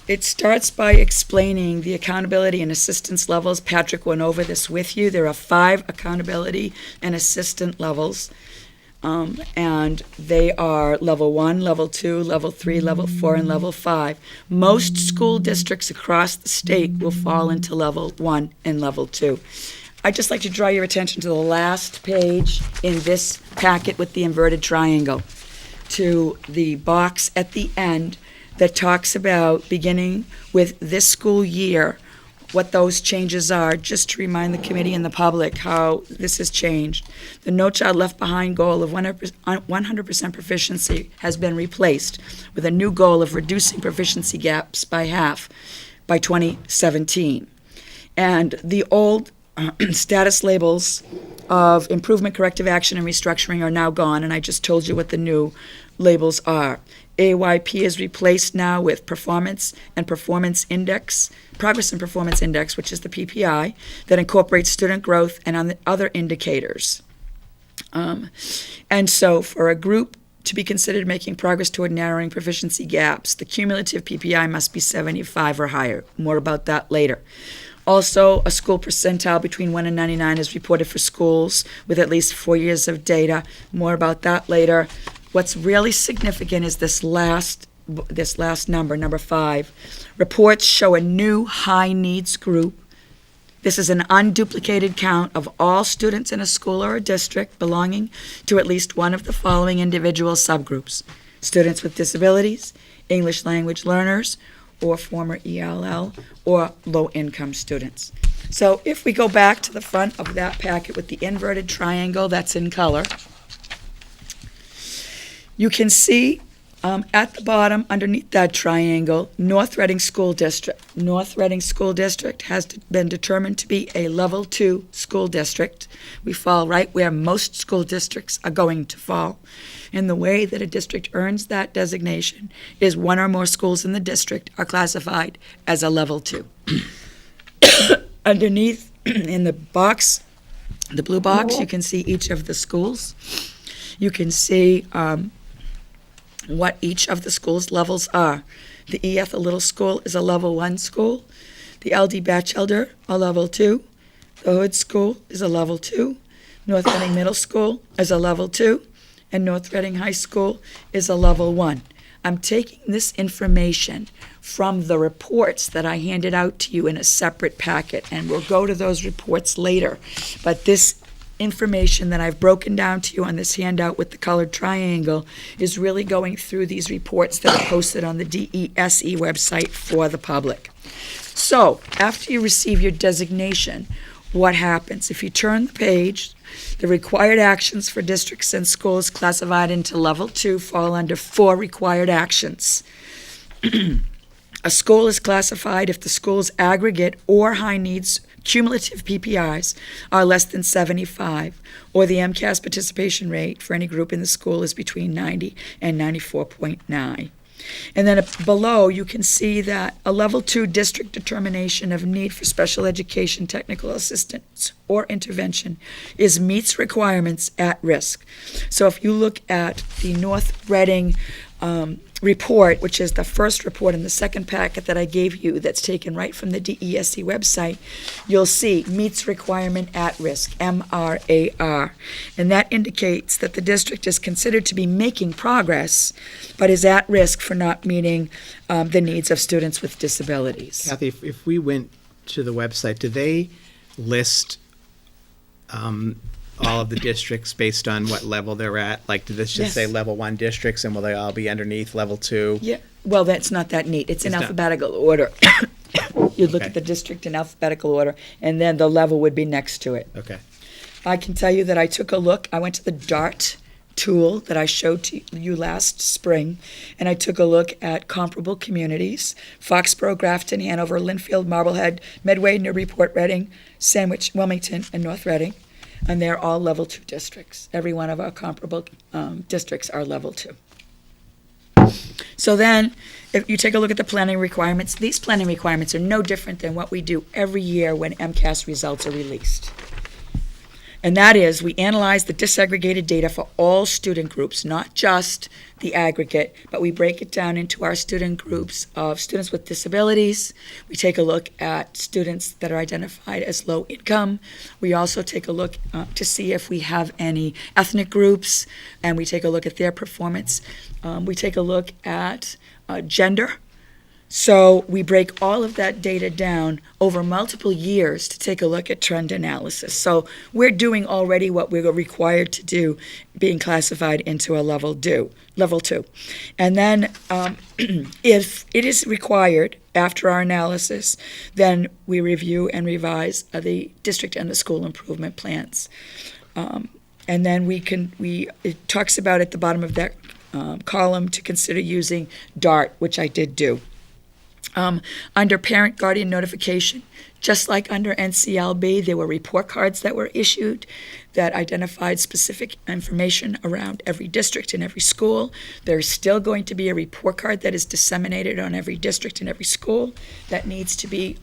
It starts by explaining the accountability and assistance levels. Patrick went over this with you. There are 5 accountability and assistant levels, and they are level 1, level 2, level 3, level 4, and level 5. Most school districts across the state will fall into level 1 and level 2. I'd just like to draw your attention to the last page in this packet with the inverted triangle, to the box at the end that talks about, beginning with this school year, what those changes are, just to remind the committee and the public how this has changed. The No Child Left Behind goal of 100% proficiency has been replaced with a new goal of reducing proficiency gaps by half by 2017. And the old status labels of improvement, corrective action, and restructuring are now gone, and I just told you what the new labels are. AYP is replaced now with Performance and Performance Index, Progress and Performance Index, which is the PPI, that incorporates student growth and on the other indicators. And so for a group to be considered making progress toward narrowing proficiency gaps, the cumulative PPI must be 75 or higher. More about that later. Also, a school percentile between 1 and 99 is reported for schools with at least 4 years of data. More about that later. What's really significant is this last number, number 5. Reports show a new high needs group. This is an unduplicated count of all students in a school or a district belonging to at least one of the following individual subgroups: students with disabilities, English language learners, or former ELL, or low-income students. So if we go back to the front of that packet with the inverted triangle that's in color, you can see at the bottom, underneath that triangle, North Reading School District. North Reading School District has been determined to be a level 2 school district. We fall right where most school districts are going to fall. And the way that a district earns that designation is 1 or more schools in the district are classified as a level 2. Underneath, in the box The blue box, you can see each of the schools. You can see what each of the schools' levels are. The E. Ethel Little School is a level 1 school. The L.D. Batchelder, a level 2. The Hood School is a level 2. North Reading Middle School is a level 2. And North Reading High School is a level 1. I'm taking this information from the reports that I handed out to you in a separate packet, and we'll go to those reports later. But this information that I've broken down to you on this handout with the colored triangle is really going through these reports that are posted on the DESE website for the public. So, after you receive your designation, what happens? If you turn the page, the required actions for districts and schools classified into level 2 fall under 4 required actions. A school is classified if the school's aggregate or high needs cumulative PPIs are less than 75, or the MCAS participation rate for any group in the school is between 90 and 94.9. And then below, you can see that a level 2 district determination of need for special education technical assistance or intervention meets requirements at risk. So if you look at the North Reading report, which is the first report in the second packet that I gave you that's taken right from the DESE website, you'll see meets requirement at risk, MRAR. And that indicates that the district is considered to be making progress, but is at risk for not meeting the needs of students with disabilities. Kathy, if we went to the website, do they list all of the districts based on what level they're at? Like, did this just Yes. say level 1 districts, and will they all be underneath level 2? Yeah, well, that's not that neat. It's in It's not. alphabetical order. You'd look Okay. at the district in alphabetical order, and then the level would be next to it. Okay. I can tell you that I took a look. I went to the DART tool that I showed to you last spring, and I took a look at comparable communities: Foxborough, Grafton, Hanover, Linfield, Marblehead, Medway, Newburyport, Reading, Sandwich, Wilmington, and North Reading. And they're all level 2 districts. Every one of our comparable districts are level 2. So then, if you take a look at the planning requirements, these planning requirements are no different than what we do every year when MCAS results are released. And that is, we analyze the disaggregated data for all student groups, not just the aggregate, but we break it down into our student groups of students with disabilities. We take a look at students that are identified as low income. We also take a look to see if we have any ethnic groups, and we take a look at their performance. We take a look at gender. So we break all of that data down over multiple years to take a look at trend analysis. So we're doing already what we're required to do, being classified into a level 2. And then if it is required after our analysis, then we review and revise the district and the school improvement plans. And then it talks about at the bottom of that column to consider using DART, which I did do. Under parent guardian notification, just like under NCLB, there were report cards that were issued that identified specific information around every district and every school. There's still going to be a report card that is disseminated on every district and every school that needs to be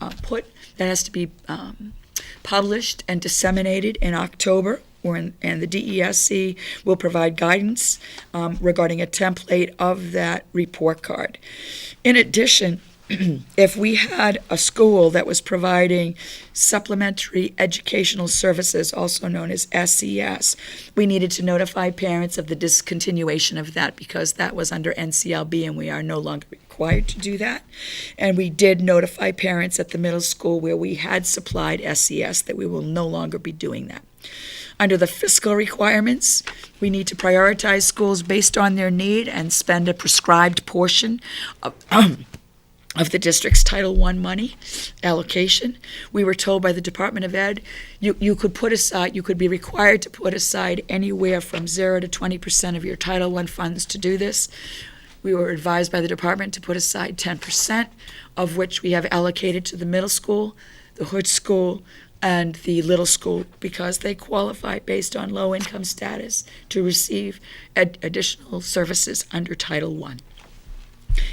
published and disseminated in October. And the DESE will provide guidance regarding a template of that report card. In addition, if we had a school that was providing supplementary educational services, also known as SES, we needed to notify parents of the discontinuation of that because that was under NCLB and we are no longer required to do that. And we did notify parents at the middle school where we had supplied SES that we will no longer be doing that. Under the fiscal requirements, we need to prioritize schools based on their need and spend a prescribed portion of the district's Title I money allocation. We were told by the Department of Ed, you could be required to put aside anywhere from 0 to 20% of your Title I funds to do this. We were advised by the department to put aside 10%, of which we have allocated to the middle school, the Hood School, and the little school because they qualify based on low income status to receive additional services under Title I.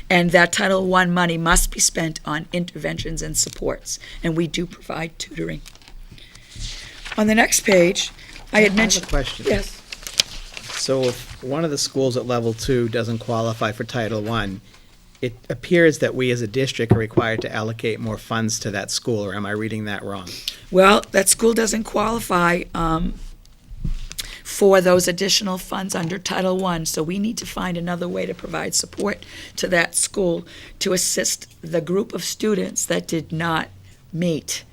And that Title I money must be spent on interventions and supports, and we do provide tutoring. On the next page, I had I mentioned. have a question. Yes. So if one of the schools at level 2 doesn't qualify for Title I, it appears that we as a district are required to allocate more funds to that school, or am I reading that wrong? Well, that school doesn't qualify for those additional funds under Title I, so we need to find another way to provide support to that school to assist the group of students that did not meet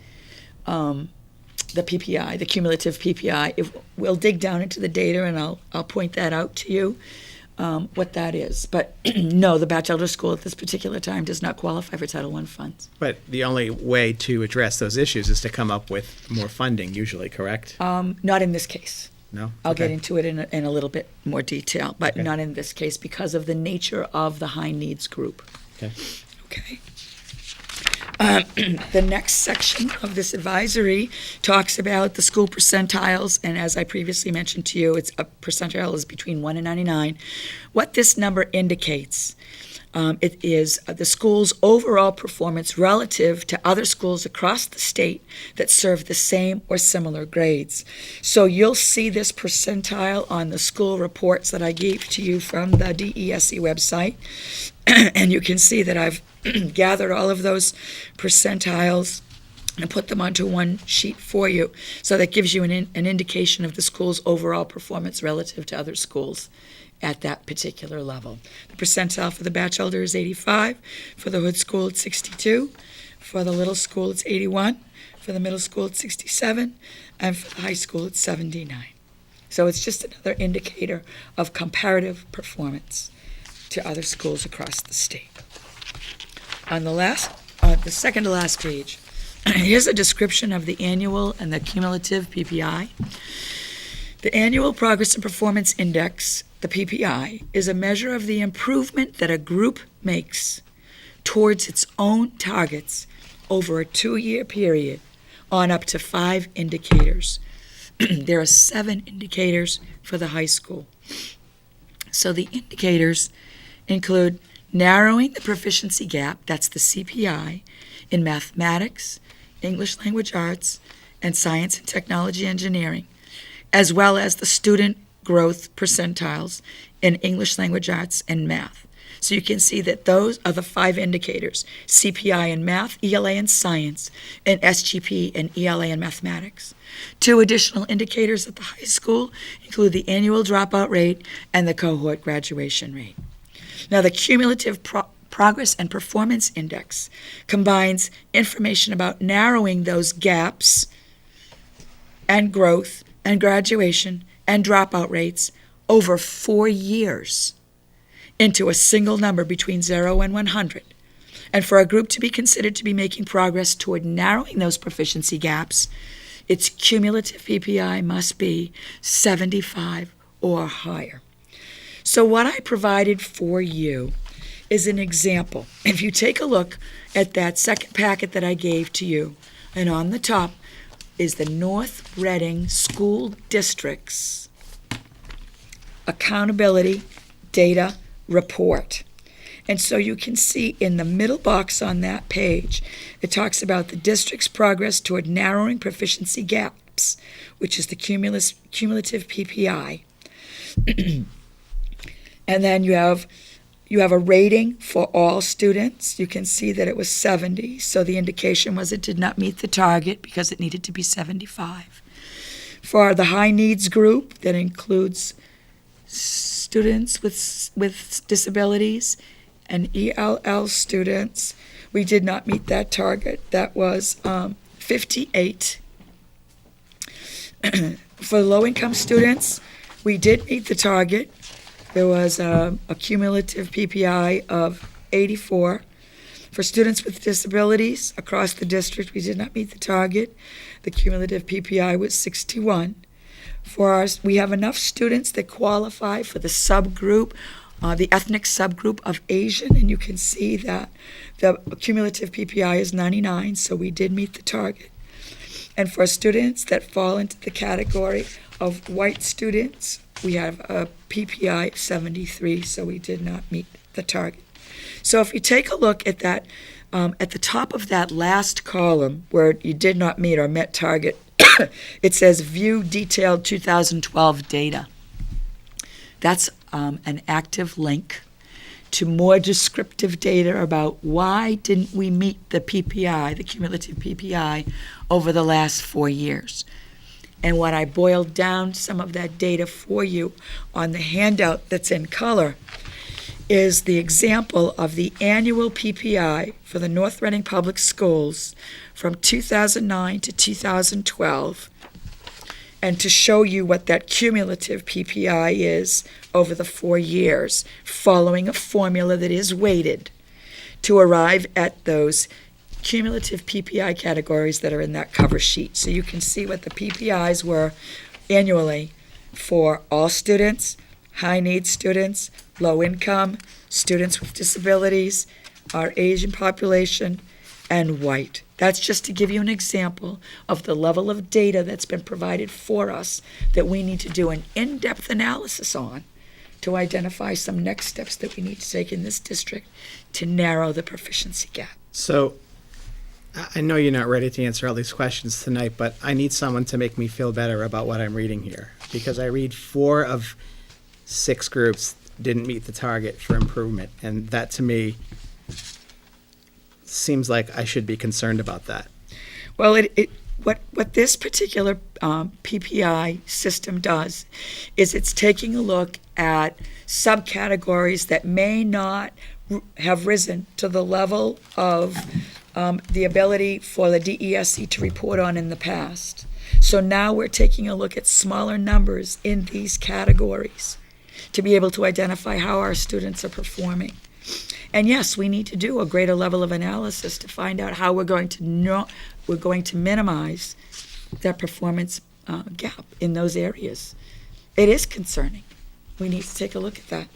the PPI, the cumulative PPI. We'll dig down into the data and I'll point that out to you, what that is. But no, the Batchelder School at this particular time does not qualify for Title I funds. But the only way to address those issues is to come up with more funding, usually, correct? Not in this case. No? I'll get Okay. into it in a little bit more detail, but Okay. not in this case because of the nature of the high needs group. Okay. Okay. The next section of this advisory talks about the school percentiles, and as I previously mentioned to you, it's a percentile is between 1 and 99. What this number indicates, it is the school's overall performance relative to other schools across the state that serve the same or similar grades. So you'll see this percentile on the school reports that I gave to you from the DESE website, and you can see that I've gathered all of those percentiles and put them onto one sheet for you. So that gives you an indication of the school's overall performance relative to other schools at that particular level. The percentile for the Batchelder is 85, for the Hood School it's 62, for the Little School it's 81, for the Middle School it's 67, and for the High School it's 79. So it's just another indicator of comparative performance to other schools across the state. On the second to last page, here's a description of the annual and the cumulative PPI. The Annual Progress and Performance Index, the PPI, is a measure of the improvement that a group makes towards its own targets over a 2-year period on up to 5 indicators. There are 7 indicators for the high school. So the indicators include narrowing the proficiency gap, that's the CPI, in mathematics, English language arts, and science and technology engineering, as well as the student growth percentiles in English language arts and math. So you can see that those are the 5 indicators: CPI in math, ELA in science, and SGP and ELA in mathematics. 2 additional indicators at the high school include the annual dropout rate and the cohort graduation rate. Now, the cumulative progress and performance index combines information about narrowing those gaps and growth and graduation and dropout rates over 4 years into a single number between 0 and 100. And for a group to be considered to be making progress toward narrowing those proficiency gaps, its cumulative PPI must be 75 or higher. So what I provided for you is an example. If you take a look at that second packet that I gave to you, and on the top is the North Reading School District's Accountability Data Report. And so you can see in the middle box on that page, it talks about the district's progress toward narrowing proficiency gaps, which is the cumulative PPI. And then you have a rating for all students. You can see that it was 70, so the indication was it did not meet the target because it needed to be 75. For the high needs group, that includes students with disabilities and ELL students, we did not meet that target. That was 58. For low-income students, we did meet the target. There was a cumulative PPI of 84. For students with disabilities across the district, we did not meet the target. The cumulative PPI was 61. We have enough students that qualify for the subgroup, the ethnic subgroup of Asian, and you can see that the cumulative PPI is 99, so we did meet the target. And for students that fall into the category of white students, we have a PPI of 73, so we did not meet the target. So if you take a look at that, at the top of that last column where you did not meet or met target it says view detailed 2012 data. That's an active link to more descriptive data about why didn't we meet the PPI, the cumulative PPI, over the last 4 years. And when I boiled down some of that data for you on the handout that's in color is the example of the annual PPI for the North Reading Public Schools from 2009 to 2012, and to show you what that cumulative PPI is over the 4 years, following a formula that is weighted to arrive at those cumulative PPI categories that are in that cover sheet. So you can see what the PPIs were annually for all students, high need students, low income, students with disabilities, our Asian population, and white. That's just to give you an example of the level of data that's been provided for us that we need to do an in-depth analysis on to identify some next steps that we need to take in this district to narrow the proficiency gap. So, I know you're not ready to answer all these questions tonight, but I need someone to make me feel better about what I'm reading here. Because I read 4 of 6 groups didn't meet the target for improvement, and that to me seems like I should be concerned about that. Well, what this particular PPI system does is it's taking a look at subcategories that may not have risen to the level of the ability for the DESE to report on in the past. So now we're taking a look at smaller numbers in these categories to be able to identify how our students are performing. And yes, we need to do a greater level of analysis to find out how we're going to minimize that performance gap in those areas. It is concerning. We need to take a look at that.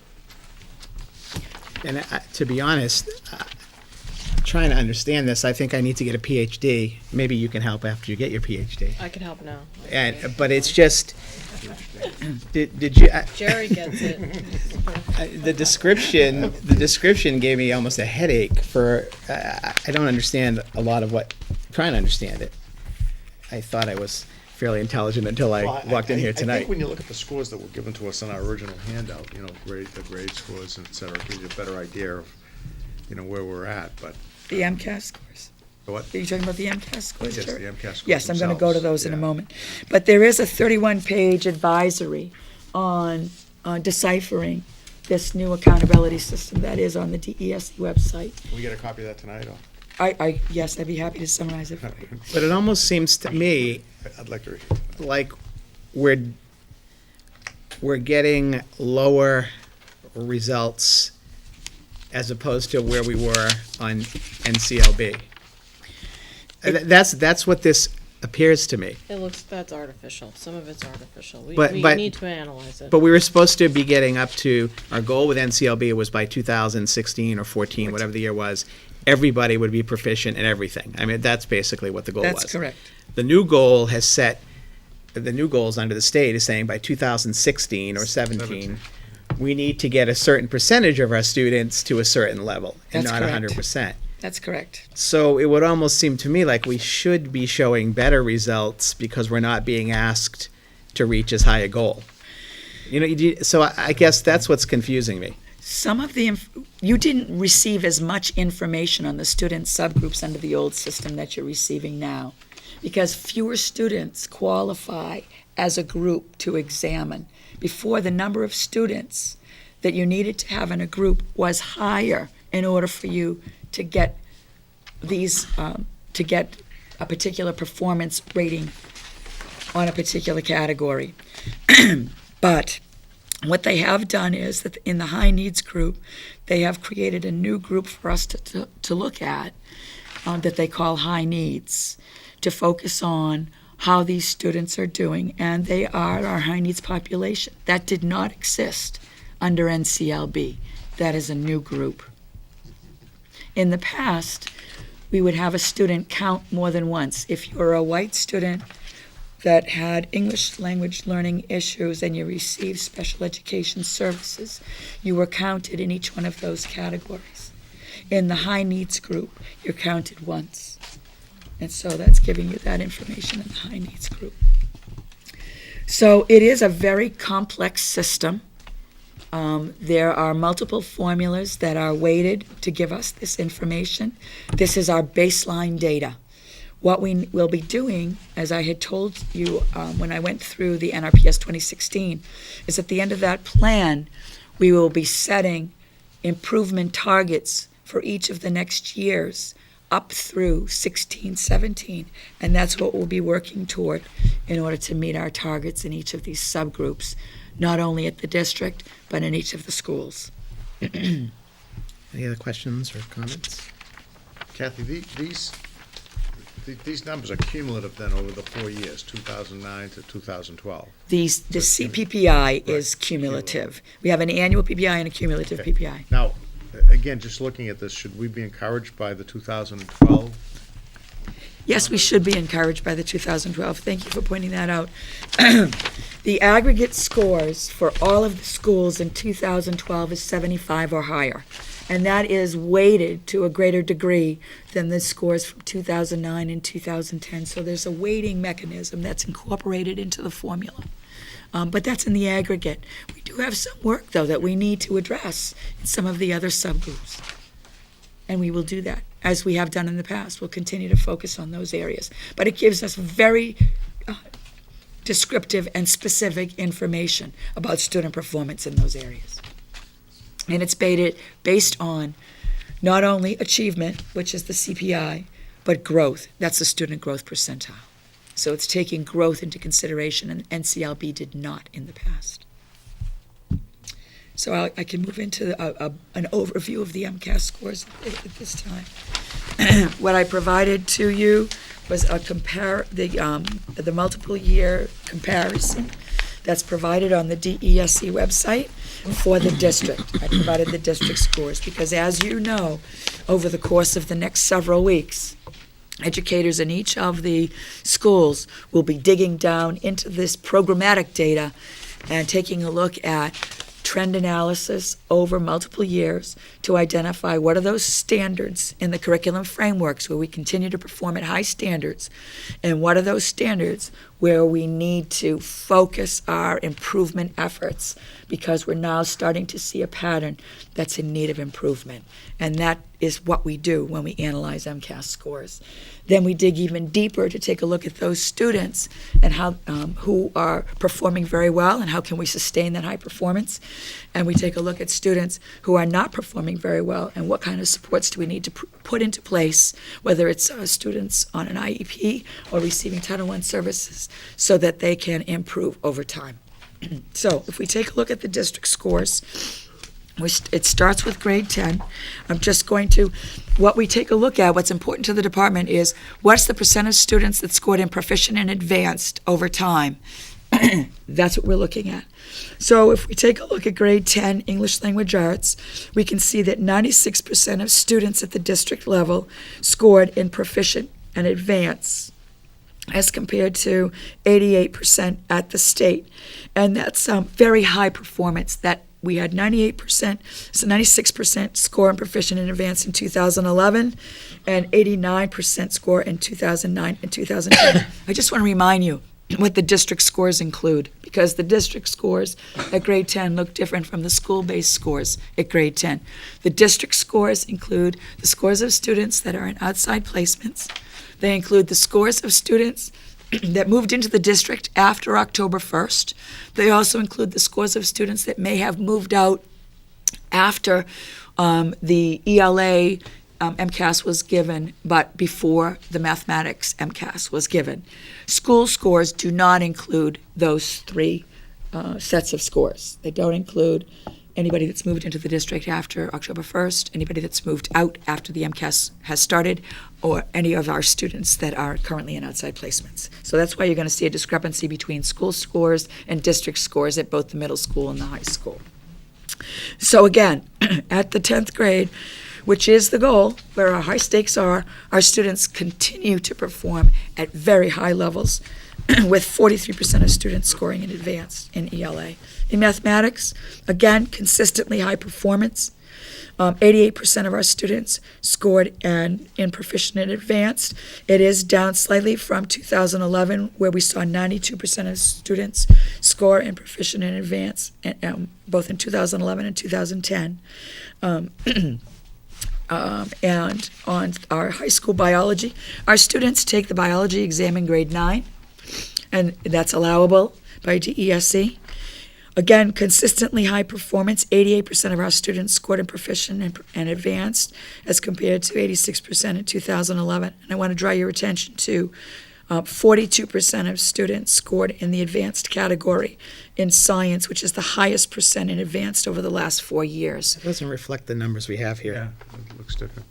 And to be honest, trying to understand this, I think I need to get a PhD. Maybe you can help after you get your PhD. I can help now. But it's just, did you? Jerry gets it. The description gave me almost a headache for, I don't understand a lot of what, I'm trying to understand it. I thought I was fairly intelligent until I walked in here I tonight. think when you look at the scores that were given to us in our original handout, you know, the grade scores, and et cetera, gives you a better idea of, you know, where we're at, but. The MCAS scores. What? Are you talking about the MCAS scores, Yes, the Jerry? MCAS scores Yes, I'm going to go to themselves, those in a yeah. moment. But there is a 31-page advisory on deciphering this new accountability system that is on the DESE website. Can we get a copy of that tonight, or? Yes, I'd be happy to summarize it for you. But it almost seems to me I'd like to read. like we're getting lower results as opposed to where we were on NCLB. That's what this appears to me. That's artificial. Some of it's artificial. We But- need to analyze it. But we were supposed to be getting up to, our goal with NCLB was by 2016 or 14, whatever the year was, everybody would be proficient in everything. I mean, that's basically what the goal was. That's correct. The new goal has set, the new goals under the state is saying by 2016 or 17, we need to get a certain percentage of our students to a certain level and That's not correct. 100%. That's correct. So it would almost seem to me like we should be showing better results because we're not being asked to reach as high a goal. You know, so I guess that's what's confusing me. Some of the, you didn't receive as much information on the student subgroups under the old system that you're receiving now, because fewer students qualify as a group to examine. Before, the number of students that you needed to have in a group was higher in order for you to get these, to get a particular performance rating on a particular category. But what they have done is that in the high needs group, they have created a new group for us to look at that they call high needs, to focus on how these students are doing, and they are our high needs population. That did not exist under NCLB. That is a new group. In the past, we would have a student count more than once. If you're a white student that had English language learning issues and you received special education services, you were counted in each one of those categories. In the high needs group, you're counted once. And so that's giving you that information in the high needs group. So it is a very complex system. There are multiple formulas that are weighted to give us this information. This is our baseline data. What we will be doing, as I had told you when I went through the NRPS 2016, is at the end of that plan, we will be setting improvement targets for each of the next years up through 16, 17. And that's what we'll be working toward in order to meet our targets in each of these subgroups, not only at the district, but in each of the schools. Any other questions or comments? Kathy, these numbers are cumulative then over the 4 years, 2009 to 2012. The CPPI is cumulative. We have an annual PPI and a cumulative Okay. PPI. Now, again, just looking at this, should we be encouraged by the 2012? Yes, we should be encouraged by the 2012. Thank you for pointing that out. The aggregate scores for all of the schools in 2012 is 75 or higher. And that is weighted to a greater degree than the scores from 2009 and 2010. So there's a weighting mechanism that's incorporated into the formula. But that's in the aggregate. We do have some work, though, that we need to address in some of the other subgroups. And we will do that, as we have done in the past. We'll continue to focus on those areas. But it gives us very descriptive and specific information about student performance in those areas. And it's based on not only achievement, which is the CPI, but growth. That's the student growth percentile. So it's taking growth into consideration, and NCLB did not in the past. So I can move into an overview of the MCAS scores at this time. What I provided to you was the multiple year comparison that's provided on the DESE website for the district. I provided the district scores because, as you know, over the course of the next several weeks, educators in each of the schools will be digging down into this programmatic data and taking a look at trend analysis over multiple years to identify what are those standards in the curriculum frameworks where we continue to perform at high standards, and what are those standards where we need to focus our improvement efforts because we're now starting to see a pattern that's in need of improvement. And that is what we do when we analyze MCAS scores. Then we dig even deeper to take a look at those students and how who are performing very well and how can we sustain that high performance. And we take a look at students who are not performing very well and what kind of supports do we need to put into place, whether it's students on an IEP or receiving Title I services, so that they can improve over time. So if we take a look at the district scores, it starts with grade 10. I'm just going to, what we take a look at, what's important to the department is what's the percent of students that scored in proficient and advanced over time. That's what we're looking at. So if we take a look at grade 10 English Language Arts, we can see that 96% of students at the district level scored in proficient and advanced, as compared to 88% at the state. And that's very high performance. That we had 98%, so 96% score in proficient and advanced in 2011, and 89% score in 2009 and 2010. I just want to remind you what the district scores include, because the district scores at grade 10 look different from the school-based scores at grade 10. The district scores include the scores of students that are in outside placements. They include the scores of students that moved into the district after October 1st. They also include the scores of students that may have moved out after the ELA MCAS was given, but before the mathematics MCAS was given. School scores do not include those three sets of scores. They don't include anybody that's moved into the district after October 1st, anybody that's moved out after the MCAS has started, or any of our students that are currently in outside placements. So that's why you're going to see a discrepancy between school scores and district scores at both the middle school and the high school. So again, at the 10th grade, which is the goal, where our high stakes are, our students continue to perform at very high levels, with 43% of students scoring in advanced in ELA. In mathematics, again, consistently high performance. 88% of our students scored in proficient and advanced. It is down slightly from 2011, where we saw 92% of students score in proficient and advanced, both in 2011 and 2010. And on our high school biology, our students take the biology exam in grade 9, and that's allowable by DESE. Again, consistently high performance, 88% of our students scored in proficient and advanced, as compared to 86% in 2011. And I want to draw your attention to 42% of students scored in the advanced category in science, which is the highest percent in advanced over the last 4 years. It doesn't reflect the numbers we have here. It looks different.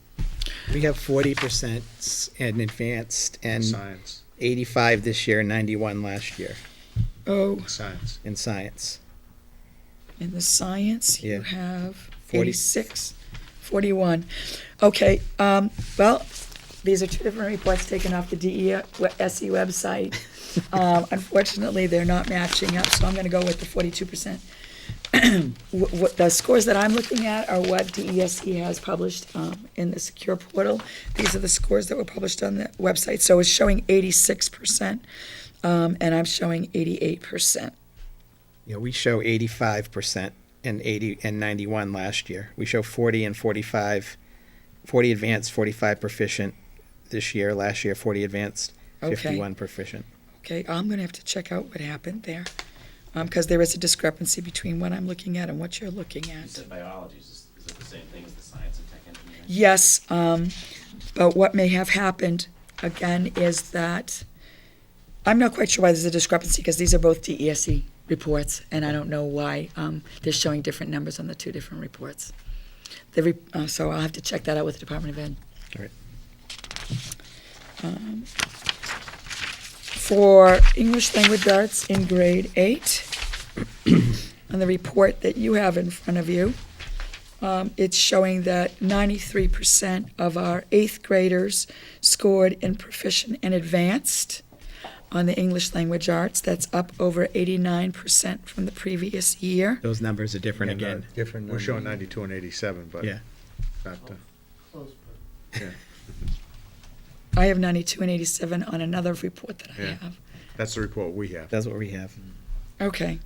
We have 40% in advanced and Science, 85 this year, 91 last year Oh, science. in science. in the science, you Yeah. have 40. 86, 41. Okay, well, these are two different reports taken off the DESE website. Unfortunately, they're not matching up, so I'm gonna go with the 42%. What the scores that I'm looking at are what DESE has published in the secure portal. These are the scores that were published on the website, so it's showing 86%, and I'm showing 88%. Yeah, we show 85% and 80 and 91 last year. We show 40 and 45, 40 advanced, 45 proficient this year. Last year, 40 advanced, Okay. 51 proficient. Okay, I'm gonna have to check out what happened there, because there is a discrepancy between what I'm looking at and what you're looking You at. said biology, is it the same thing as the science and tech engineering? Yes, but what may have happened, again, is that, I'm not quite sure why there's a discrepancy, because these are both DESE reports, and I don't know why they're showing different numbers on the two different reports. So I'll have to check that out with the Department of Ed. All right. For English Language Arts in grade 8, on the report that you have in front of you, it's showing that 93% of our 8th graders scored in proficient and advanced on the English Language Arts. That's up over 89% from the previous year. Those numbers are different And, again. Different We're showing 92 and 87, but Yeah. not, yeah. I have 92 and 87 on another report that I Yeah. have. That's the report we have. That's what we have. Okay.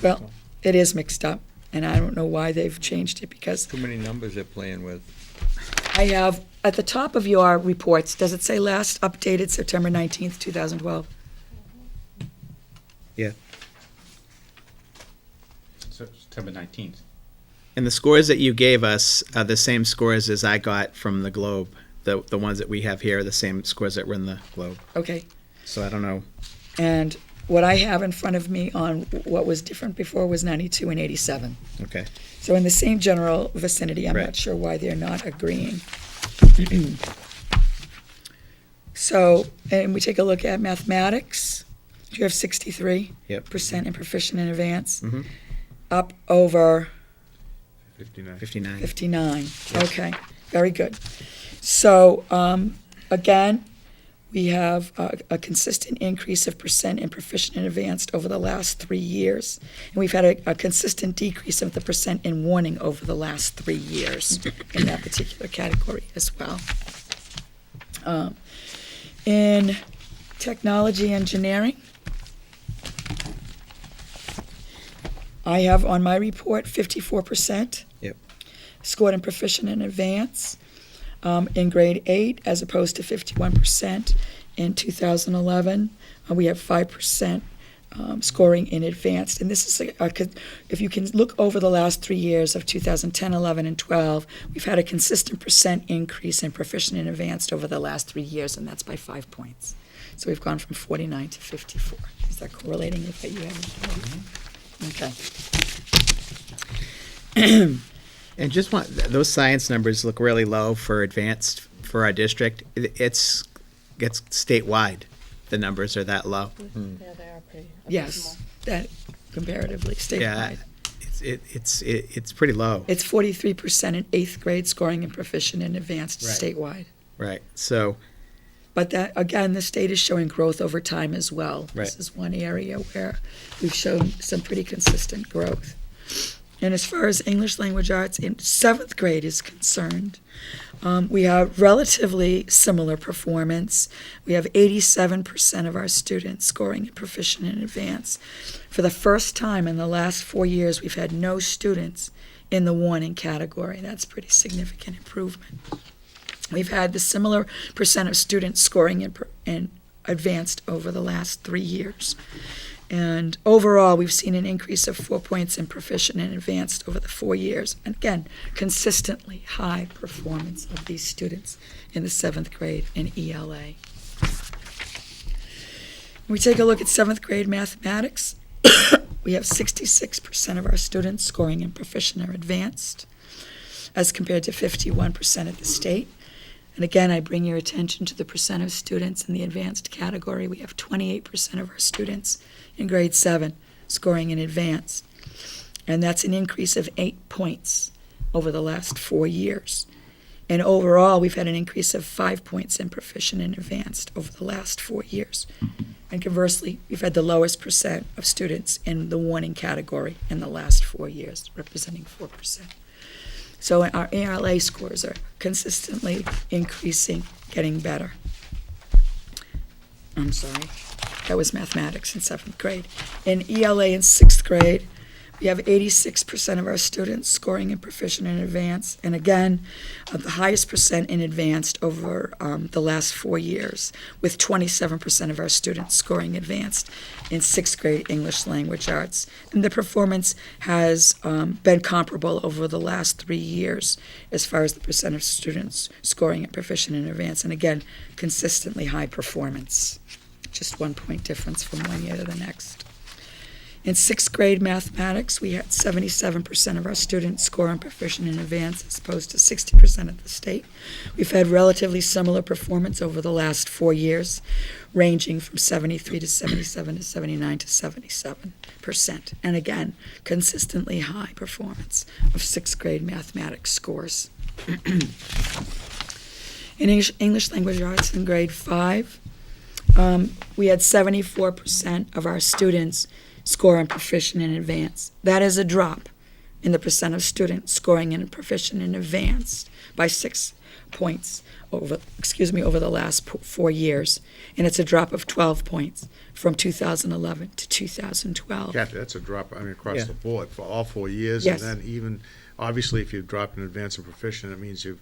Well, it is mixed up, and I don't know why they've changed it, because Too many numbers they're playing with. I have, at the top of your reports, does it say last updated September 19th, 2012? Yeah. September 19th. And the scores that you gave us are the same scores as I got from the Globe. The ones that we have here are the same scores that were in the Globe. Okay. So I don't know. And what I have in front of me on what was different before was 92 and 87. Okay. So in the same general vicinity, I'm Right. not sure why they're not agreeing. So, and we take a look at mathematics. You have 63% Yep. in proficient and advanced, Mhm. up over 59. 59. 59. Okay, very good. So, again, we have a consistent increase of percent in proficient and advanced over the last 3 years. And we've had a consistent decrease of the percent in warning over the last 3 years in that particular category as well. In technology engineering, I have on my report 54%. Yep. Scored in proficient and advanced in grade 8, as opposed to 51% in 2011. We have 5% scoring in advanced. And this is, if you can look over the last 3 years of 2010, 11, and 12, we've had a consistent percent increase in proficient and advanced over the last 3 years, and that's by 5 points. So we've gone from 49 to 54. Is that correlating with what you have in front of you? Okay. And just want, those science numbers look really low for advanced for our district. It's statewide. The numbers are that low. Yeah, they are pretty. Yes, that comparatively Yeah, statewide. it's pretty low. It's 43% in 8th grade scoring in proficient and advanced Right. statewide. Right. So, But that, again, the state is showing growth over time as well. Right. This is one area where we've shown some pretty consistent growth. And as far as English language arts in seventh grade is concerned, we have relatively similar performance. We have 87% of our students scoring at proficient and advanced. For the first time in the last 4 years, we've had no students in the warning category. That's pretty significant improvement. We've had the similar percent of students scoring in advanced over the last 3 years. And overall, we've seen an increase of 4 points in proficient and advanced over the 4 years. And again, consistently high performance of these students in the seventh grade in ELA. When we take a look at seventh grade mathematics, we have 66% of our students scoring in proficient or advanced, as compared to 51% at the state. And again, I bring your attention to the percent of students in the advanced category. We have 28% of our students in grade 7 scoring in advanced. And that's an increase of 8 points over the last 4 years. And overall, we've had an increase of 5 points in proficient and advanced over the last 4 years. And conversely, we've had the lowest percent of students in the warning category in the last 4 years, representing 4%. So our ALA scores are consistently increasing, getting better. I'm sorry, that was mathematics in seventh grade. In ELA in sixth grade, we have 86% of our students scoring in proficient and advanced, and again, the highest percent in advanced over the last 4 years, with 27% of our students scoring advanced in sixth grade English language arts. And the performance has been comparable over the last 3 years as far as the percent of students scoring at proficient and advanced, and again, consistently high performance. Just 1 point difference from 1 year to the next. In sixth grade mathematics, we had 77% of our students score in proficient and advanced, as opposed to 60% at the state. We've had relatively similar performance over the last 4 years, ranging from 73 to 77 to 79 to 77%. And again, consistently high performance of sixth grade mathematics scores. In English language arts in grade 5, we had 74% of our students score in proficient and advanced. That is a drop in the percent of students scoring in proficient and advanced by 6 points over the last 4 years. And it's a drop of 12 points from 2011 to 2012. Kathy, that's a drop, I mean, across Yeah. the board for all 4 years. Yes. And then even, obviously, if you've dropped in advanced and proficient, it means you've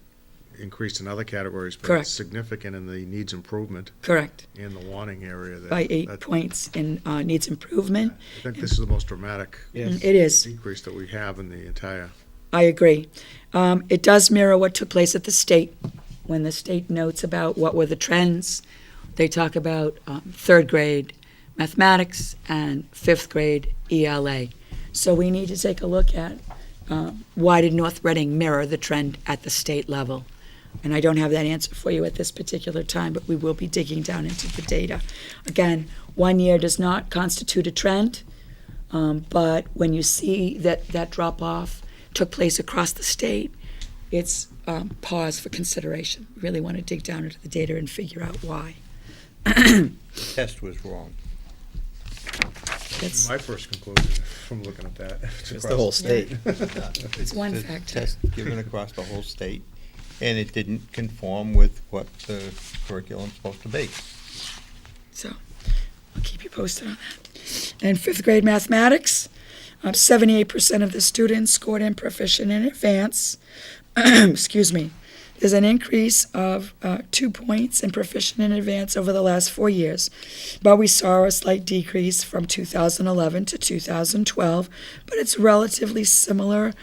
increased in other categories. But Correct. it's significant in the needs improvement Correct. and the wanting area. By 8 points in needs improvement. I think this is the most dramatic Yes. It is. decrease that we have in the entire. I agree. It does mirror what took place at the state. When the state notes about what were the trends, they talk about third grade mathematics and fifth grade ELA. So we need to take a look at why did North Reading mirror the trend at the state level? And I don't have that answer for you at this particular time, but we will be digging down into the data. Again, 1 year does not constitute a trend, but when you see that drop-off took place across the state, it's pause for consideration. We really want to dig down into the data and figure out why. Test was wrong. That's My first conclusion from looking at that. It's the whole state. It's one The factor. Test given across the whole state, and it didn't conform with what the curriculum's supposed to be. So I'll keep you posted on that. And fifth grade mathematics, 78% of the students scored in proficient and advanced. Excuse me. There's an increase of 2 points in proficient and advanced over the last 4 years. But we saw a slight decrease from 2011 to 2012, but it's relatively similar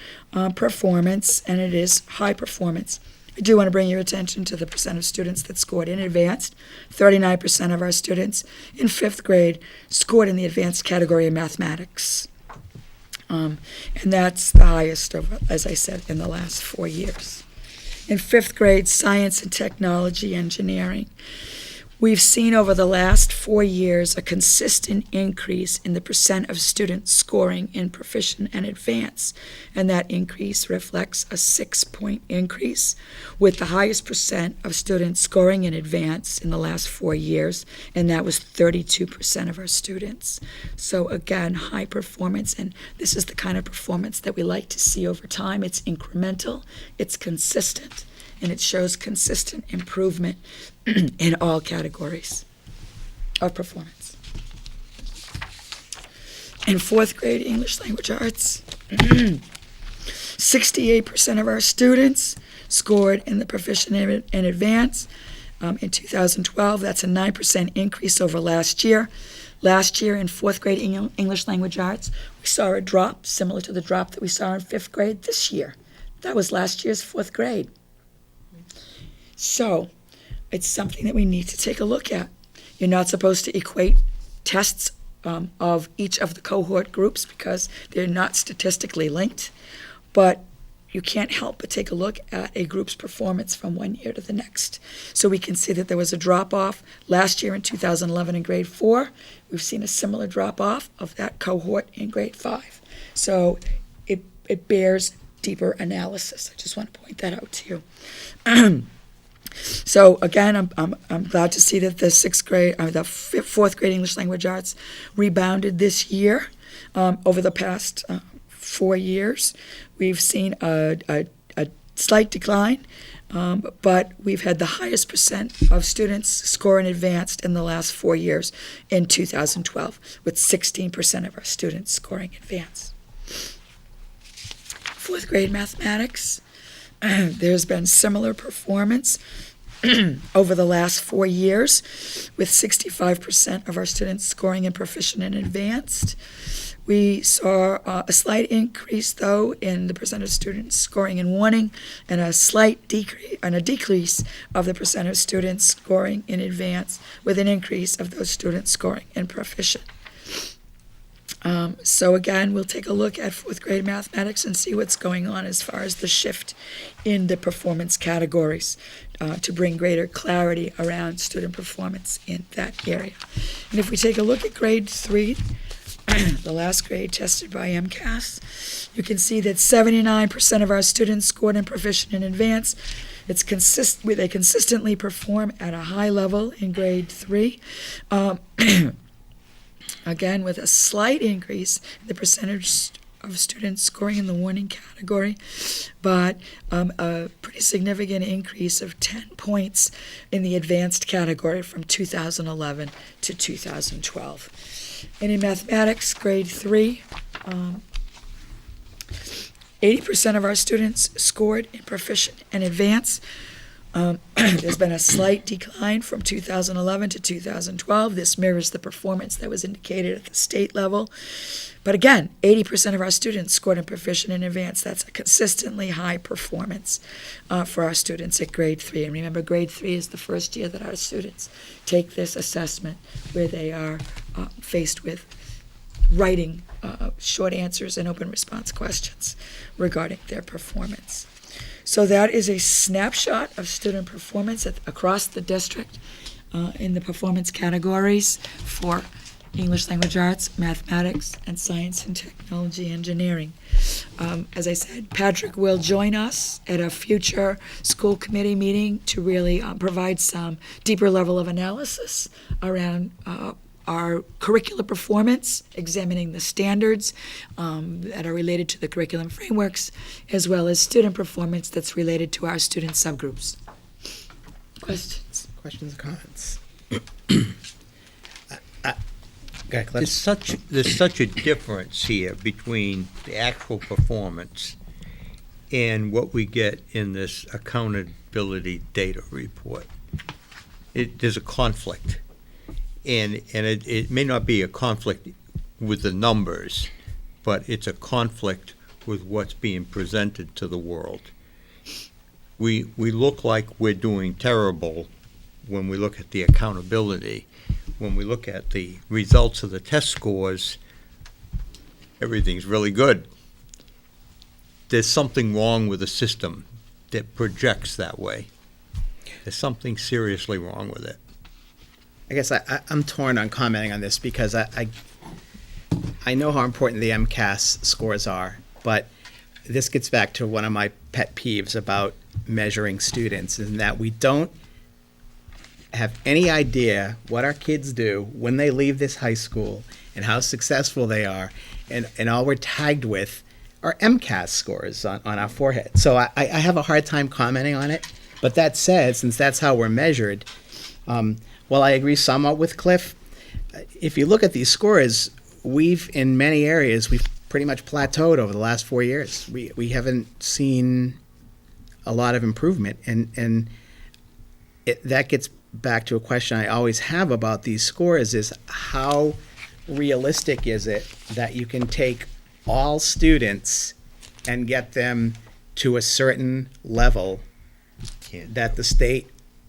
performance, and it is high performance. I do want to bring your attention to the percent of students that scored in advanced. 39% of our students in fifth grade scored in the advanced category of mathematics. And that's the highest, as I said, in the last 4 years. In fifth grade, science and technology engineering, We've seen over the last 4 years a consistent increase in the percent of students scoring in proficient and advanced, and that increase reflects a 6-point increase, with the highest percent of students scoring in advanced in the last 4 years, and that was 32% of our students. So again, high performance, and this is the kind of performance that we like to see over time. It's incremental, it's consistent, and it shows consistent improvement in all categories of performance. In 4th grade English Language Arts, 68% of our students scored in the proficient and advanced. In 2012, that's a 9% increase over last year. Last year in 4th grade English Language Arts, we saw a drop similar to the drop that we saw in 5th grade this year. That was last year's 4th grade. So, it's something that we need to take a look at. You're not supposed to equate tests of each of the cohort groups because they're not statistically linked, but you can't help but take a look at a group's performance from one year to the next. So we can see that there was a drop-off last year in 2011 in grade 4. We've seen a similar drop-off of that cohort in grade 5. So it bears deeper analysis. I just want to point that out to you. So again, I'm glad to see that the 4th grade English Language Arts rebounded this year. Over the past 4 years, we've seen a slight decline, but we've had the highest percent of students score in advanced in the last 4 years in 2012, with 16% of our students scoring advanced. 4th grade mathematics, there's been similar performance over the last 4 years, with 65% of our students scoring in proficient and advanced. We saw a slight increase, though, in the percent of students scoring in warning, and a slight decrease of the percent of students scoring in advanced, with an increase of those students scoring in proficient. So again, we'll take a look at 4th grade mathematics and see what's going on as far as the shift in the performance categories to bring greater clarity around student performance in that area. And if we take a look at grade 3, the last grade tested by MCAS, you can see that 79% of our students scored in proficient and advanced. They consistently perform at a high level in grade 3. Again, with a slight increase in the percentage of students scoring in the warning category, but a pretty significant increase of 10 points in the advanced category from 2011 to 2012. And in mathematics, grade 3, 80% of our students scored in proficient and advanced. There's been a slight decline from 2011 to 2012. This mirrors the performance that was indicated at the state level. But again, 80% of our students scored in proficient and advanced. That's a consistently high performance for our students at grade 3. And remember, grade 3 is the first year that our students take this assessment where they are faced with writing short answers and open response questions regarding their performance. So that is a snapshot of student performance across the district in the performance categories for English Language Arts, Mathematics, and Science and Technology Engineering. As I said, Patrick will join us at a future school committee meeting to really provide some deeper level of analysis around our curricular performance, examining the standards that are related to the curriculum frameworks, as well as student performance that's related to our student subgroups. Questions? Questions or comments? Go ahead, There's Cliff. such a difference here between the actual performance and what we get in this accountability data report. There's a conflict. And it may not be a conflict with the numbers, but it's a conflict with what's being presented to the world. We look like we're doing terrible when we look at the accountability. When we look at the results of the test scores, everything's really good. There's something wrong with the system that projects that way. There's something seriously wrong with it. I guess I'm torn on commenting on this because I know how important the MCAS scores are, but this gets back to one of my pet peeves about measuring students, is that we don't have any idea what our kids do when they leave this high school and how successful they are, and all we're tagged with are MCAS scores on our forehead. So I have a hard time commenting on it. But that said, since that's how we're measured, while I agree somewhat with Cliff, if you look at these scores, in many areas, we've pretty much plateaued over the last 4 years. We haven't seen a lot of improvement, and that gets back to a question I always have about these scores: is how realistic is it that you can take all students and get them to a certain level that the state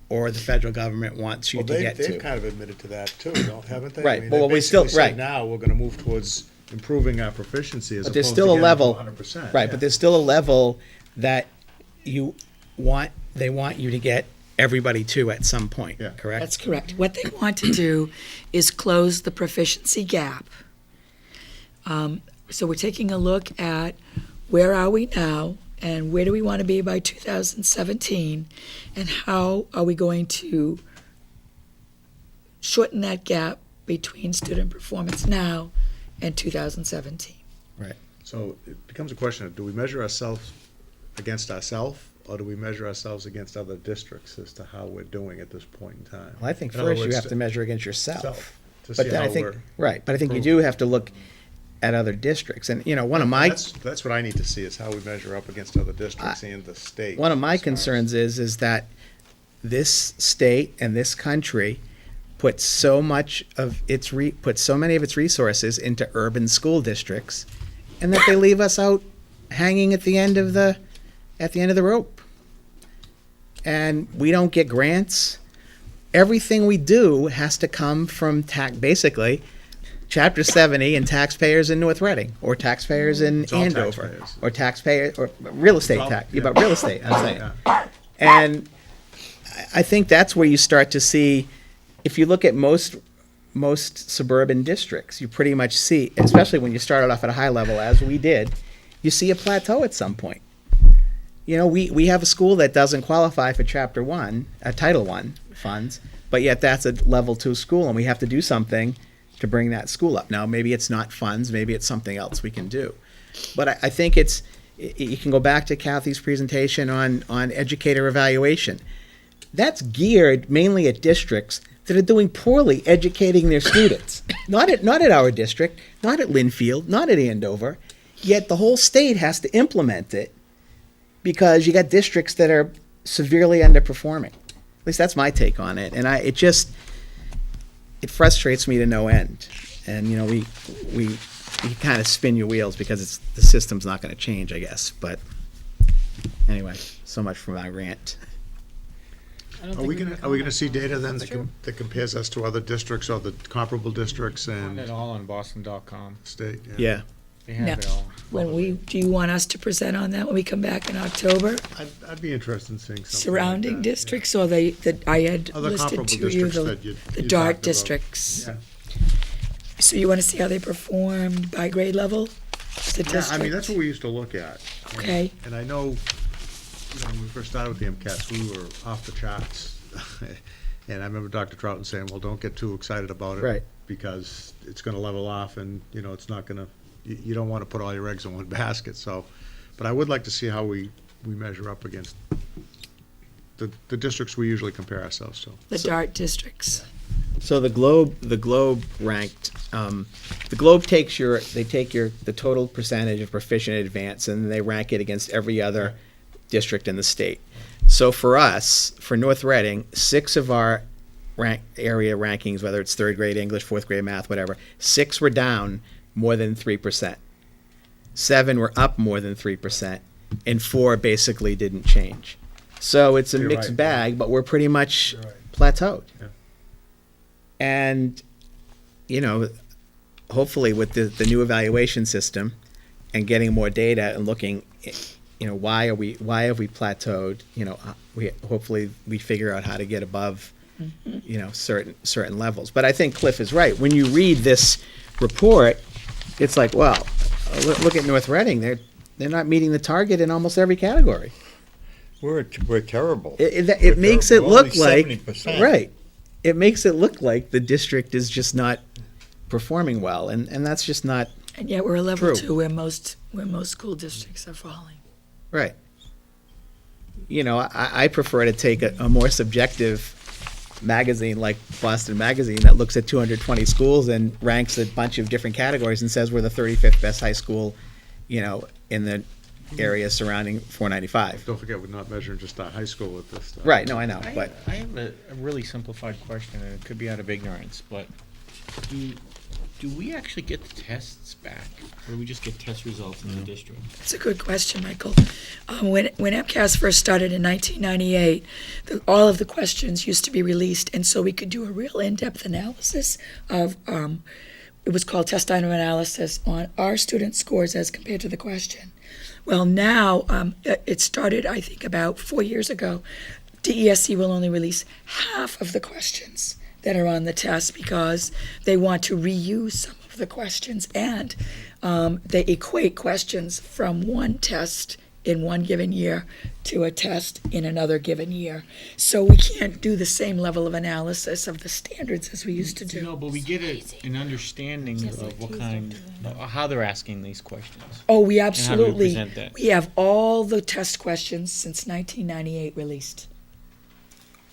or the federal government wants you Well, to get they've to? kind of admitted to that too, haven't they? Right, I mean, well, they we still- basically said right. now we're gonna move towards improving our proficiency as But there's opposed to still a getting level, to 100%. right? But there's still a level that they want you to get everybody to at some point. Yeah. Correct. That's correct. What they want to do is close the proficiency gap. So we're taking a look at where are we now and where do we want to be by 2017, and how are we going to shorten that gap between student performance now and 2017. So it becomes a question of, do we measure ourselves against ourselves, or do we measure ourselves against other districts as to how we're doing at this point in time? Well, I think In other first you words, have to measure against yourself. to But see then how I think, we're right, but I think you improving. do have to look at other districts. And, one of my, That's what I need to see, is how we measure up against other districts and the state. one of my as far as- concerns is that this state and this country puts so many of its resources into urban school districts, and that they leave us out hanging at the end of the rope. And we don't get grants. Everything we do has to come from basically Chapter 70 and taxpayers in North Reading, or taxpayers in It's all Andover, taxpayers. or taxpayer or real estate It's all- tax. yeah. About real estate, I'm saying. Yeah. And I think that's where you start to see, if you look at most suburban districts, you pretty much see, especially when you started off at a high level, as we did, you see a plateau at some point. We have a school that doesn't qualify for Chapter 1, Title I funds, but yet that's a level 2 school, and we have to do something to bring that school up. Now, maybe it's not funds, maybe it's something else we can do. But I think you can go back to Kathy's presentation on educator evaluation. That's geared mainly at districts that are doing poorly educating their students. Not at our district, not at Linfield, not at Andover, yet the whole state has to implement it because you got districts that are severely underperforming. At least that's my take on it. And it frustrates me to no end. And, we kind of spin your wheels because the system's not going to change, I guess. But anyway, so much for my rant. Are we gonna see data then that compares us to other districts or the comparable districts Find it and all on boston.com. state? Yeah. They have No. it all. Do you want us to present on that when we come back in October? I'd be interested in seeing something like Surrounding that, districts, or that I had Other listed comparable to you, districts the that you the talked dark about. districts. Yeah. So you want to see how they performed by grade level? The Yeah, I mean, district? that's what we used to look at. And- Okay. And I know, when we first started with the MCAS, we were off the charts. And I remember Dr. Troughton saying, well, don't get too excited about it. Right. Because it's gonna level off and, it's not gonna, you don't wanna put all your eggs in one basket, so. But I would like to see how we measure up against the districts we usually compare ourselves to. The dark districts. So the Globe ranked, the Globe takes the total percentage of proficient and advanced, and they rank it against every other district in the state. So for us, for North Reading, 6 of our area rankings, whether it's 3rd grade English, 4th grade math, whatever, 6 were down more than 3%. 7 were up more than 3%, and 4 basically didn't change. So it's a You're mixed right. bag, but we're pretty much You're right. plateaued. Yeah. And, hopefully with the new evaluation system and getting more data and looking, why have we plateaued? Hopefully we figure out how to get above you know, certain levels. But I think Cliff is right. When you read this report, it's like, well, look at North Reading. They're not meeting the target in almost every category. We're terrible. It makes it We're look only like 70%. right. It makes it look like the district is just not performing well, and that's just not And yet we're a level True. 2 where most school districts are falling. right. You know, I prefer to take a more subjective magazine like Boston Magazine that looks at 220 schools and ranks a bunch of different categories and says we're the 35th best high school, you know, in the area surrounding 495. Don't forget, we're not measuring just our high school with this stuff. Right, no, I know, but I have a really simplified question, and it could be out of ignorance, but do we actually get the tests back, or do we just get test results in the district? It's a good question, Michael. When MCAS first started in 1998, all of the questions used to be released, and so we could do a real in-depth analysis of, it was called test item analysis on our student scores as compared to the question. Well, now, it started, I think, about 4 years ago. DESC will only release half of the questions that are on the test because they want to reuse some of the questions, and they equate questions from one test in one given year to a test in another given year. So we can't do the same level of analysis of the standards as we used to do. No, but we get an understanding of what kind, how they're asking these questions. Oh, we how do we absolutely, present that? we have all the test questions since 1998 released.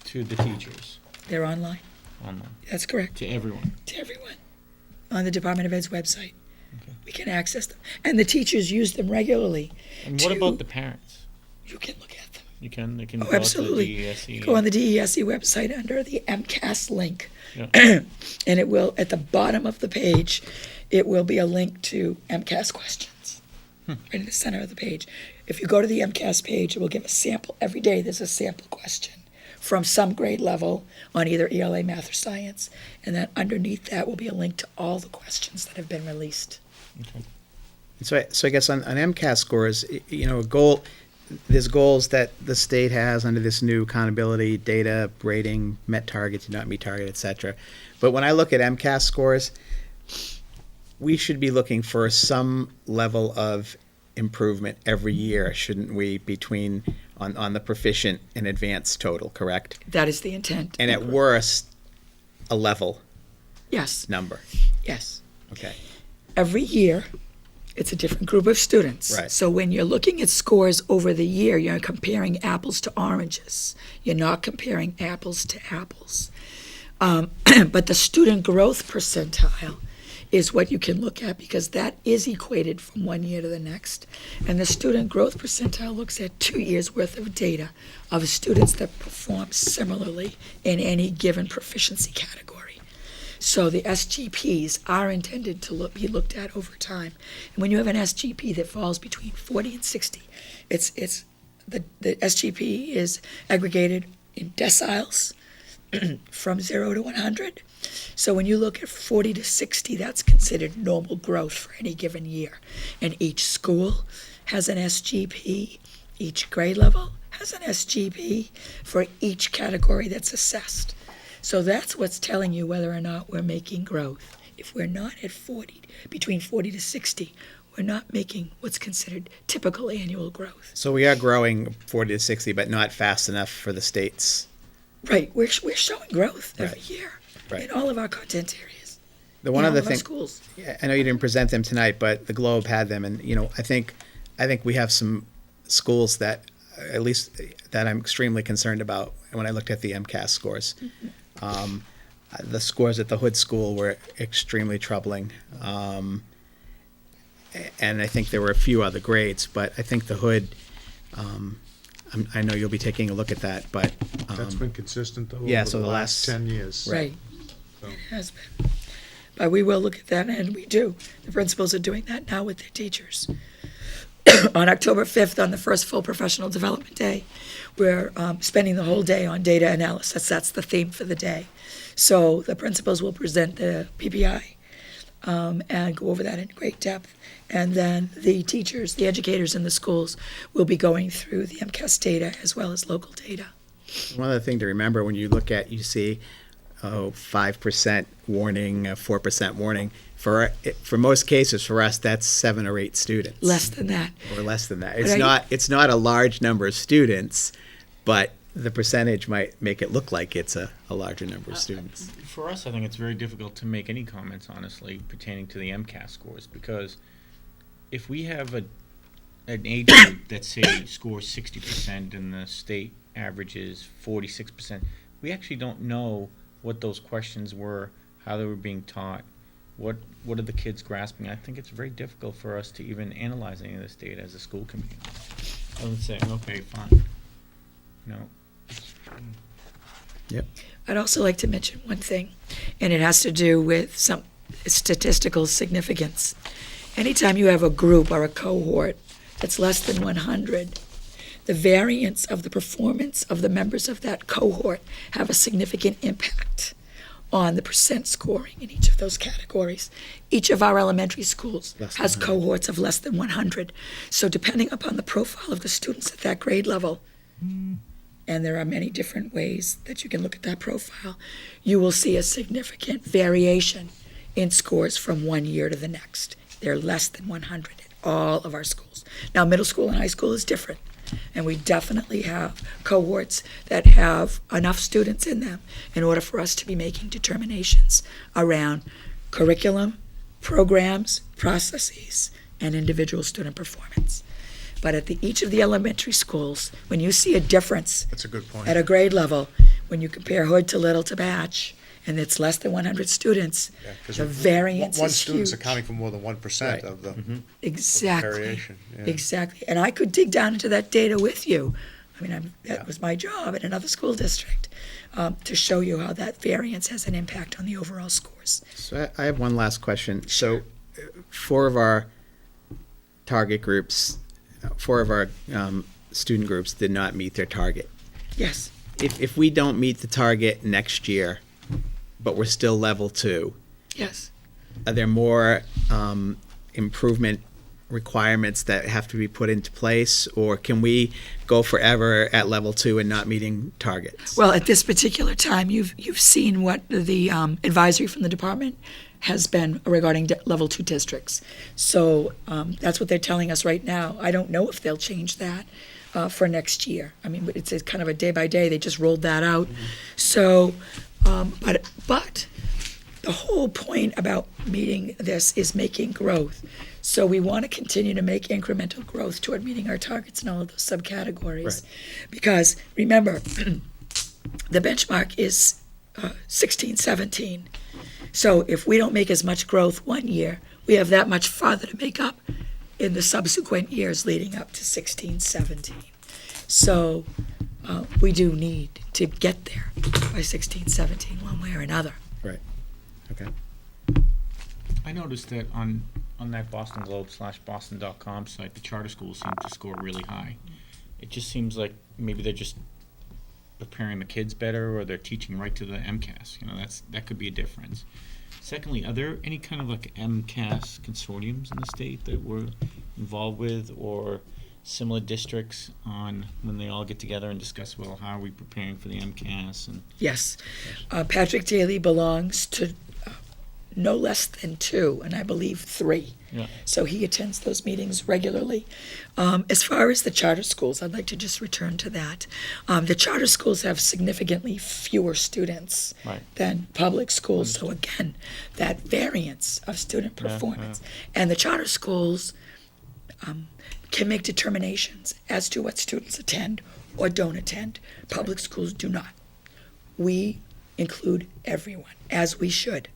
To the teachers They're online. online, That's correct. to everyone. To everyone on the Department of Ed's website. Okay. We can access them. And the teachers use them regularly. And what about the parents? You can look at them. They can Oh, go out to the absolutely. DESE. Go on the DESE website under the MCAS link. Yeah. And it will, at the bottom of the page, it will be a link to MCAS questions. Right in the center of the page. If you go to the MCAS page, it will give a sample. Every day there's a sample question from some grade level on either ELA, math, or science. And then underneath that will be a link to all the questions that have been released. so I guess on MCAS scores, you know, there's goals that the state has under this new accountability data rating, met target, did not meet target, et cetera. But when I look at MCAS scores, we should be looking for some level of improvement every year, shouldn't we, between on the proficient and advanced total, correct? That is the intent. And at worst, a level Yes, number. yes. Okay. Every year, it's a different group of students. Right. So when you're looking at scores over the year, you're comparing apples to oranges. You're not comparing apples to apples. But the student growth percentile is what you can look at because that is equated from one year to the next. And the student growth percentile looks at 2 years' worth of data of students that perform similarly in any given proficiency category. So the SGPs are intended to be looked at over time. And when you have an SGP that falls between 40 and 60, it's the SGP is aggregated in deciles from 0 to 100. So when you look at 40 to 60, that's considered normal growth for any given year. And each school has an SGP, each grade level has an SGP for each category that's assessed. So that's what's telling you whether or not we're making growth. If we're not at 40, between 40 to 60, we're not making what's considered typical annual growth. So we are growing 40 to 60, but not fast enough for the states. Right, we're showing growth every Right. year Right. in all of our content areas. The one in other all of our thing, schools. I know you didn't present them tonight, but the Globe had them, and you know, I think we have some schools that, at least that I'm extremely concerned about. When I looked at the MCAS scores, the scores at the Hood School were extremely troubling, and I think there were a few other grades, but I think the Hood. I know you'll be taking a look at that, but That's been consistent though yeah, over so the the last last- 10 years. Right. So- It has been. But we will look at that, and we do. The principals are doing that now with their teachers. On October 5th, on the first full professional development day, we're spending the whole day on data analysis. That's the theme for the day. So the principals will present the PPI and go over that in great depth. And then the teachers, the educators in the schools will be going through the MCAS data as well as local data. One other thing to remember when you look at, you see, 5% warning, 4% warning. For most cases, for us, that's 7 or 8 students. Less than that. Or less than that. But It's not a large number of students, but the percentage might make it look like it's a larger number of students. For us, I think it's very difficult to make any comments, honestly, pertaining to the MCAS scores, because if we have an age group that, say, scores 60% and the state average is 46%, we actually don't know what those questions were, how they were being taught, what are the kids grasping. I think it's very difficult for us to even analyze any of this data as a school committee. I would say, okay, fine. You know, Yep. I'd also like to mention one thing, and it has to do with some statistical significance. Anytime you have a group or a cohort that's less than 100, the variance of the performance of the members of that cohort have a significant impact on the percent scoring in each of those categories. Each of our elementary schools Less than has 100. cohorts of less than 100. So depending upon the profile of the students at that grade level, and there are many different ways that you can look at that profile, you will see a significant variation in scores from one year to the next. They're less than 100 at all of our schools. Now, middle school and high school is different, and we definitely have cohorts that have enough students in them in order for us to be making determinations around curriculum, programs, processes, and individual student performance. But at each of the elementary schools, when you see a difference That's a good point. at a grade level, when you compare Hood to Little to Batch, and it's less than 100 students, Yeah, 'cause the variance one is student's huge. accounting for more than 1% Right. of the Exactly. variation. Yeah. Exactly. And I could dig down into that data with you. I mean, that was my job in another school district, to show you how that variance has an impact on the overall scores. So I have one last question. So 4 of our target groups, 4 of our student groups did not meet their target. Yes. If we don't meet the target next year, but we're still level 2, Yes. are there more improvement requirements that have to be put into place, or can we go forever at level 2 and not meeting targets? Well, at this particular time, you've seen what the advisory from the department has been regarding level 2 districts. So that's what they're telling us right now. I don't know if they'll change that for next year. I mean, it's kind of a day by day. They just rolled that out. So, but the whole point about meeting this is making growth. So we want to continue to make incremental growth toward meeting our targets in all of those subcategories. Right. Because remember, the benchmark is 16, 17. So if we don't make as much growth one year, we have that much farther to make up in the subsequent years leading up to 16, 17. So we do need to get there by 16, 17, one way or another. Right. Okay. I noticed that on that Boston Globe /Boston.com site, the charter schools seem to score really high. It just seems like maybe they're just preparing the kids better, or they're teaching right to the MCAS. You know, that could be a difference. Secondly, are there any kind of like MCAS consortiums in the state that we're involved with, or similar districts on when they all get together and discuss, well, how are we preparing for the MCAS? And Yes. Patrick Daly belongs to no less than 2, and I believe 3. yeah, So he attends those meetings regularly. As far as the charter schools, I'd like to just return to that. The charter schools have significantly fewer students right. than public schools. So again, that variance of student Yeah, performance. And the charter schools can make determinations as to what students attend or don't attend. Public schools do not. We include everyone, as we should.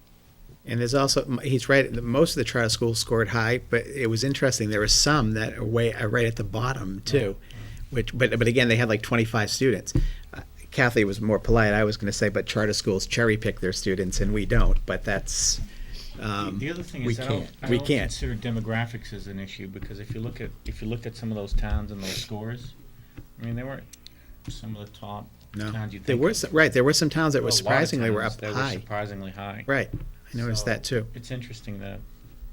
And there's also, he's right, most of the charter schools scored high, but it was interesting, there were some that are right at the bottom too, but again, they had like 25 students. Kathy was more polite, I was gonna say, but charter schools cherry pick their students and we don't, but that's, The other thing we is, I can't. don't We can't. consider demographics as an issue, because if you look at some of those towns and those scores, I mean, they weren't some of the top no. towns you'd There think were of. some, right, there were some towns that There were a lot of surprisingly were towns up that were high. surprisingly high. Right, I noticed So, that too. It's interesting to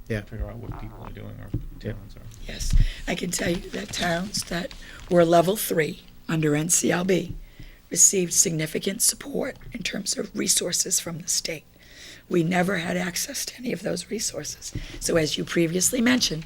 Yeah. figure out what people are doing or towns are. Yes, I can tell you that towns that were level 3 under NCLB received significant support in terms of resources from the state. We never had access to any of those resources. So as you previously mentioned,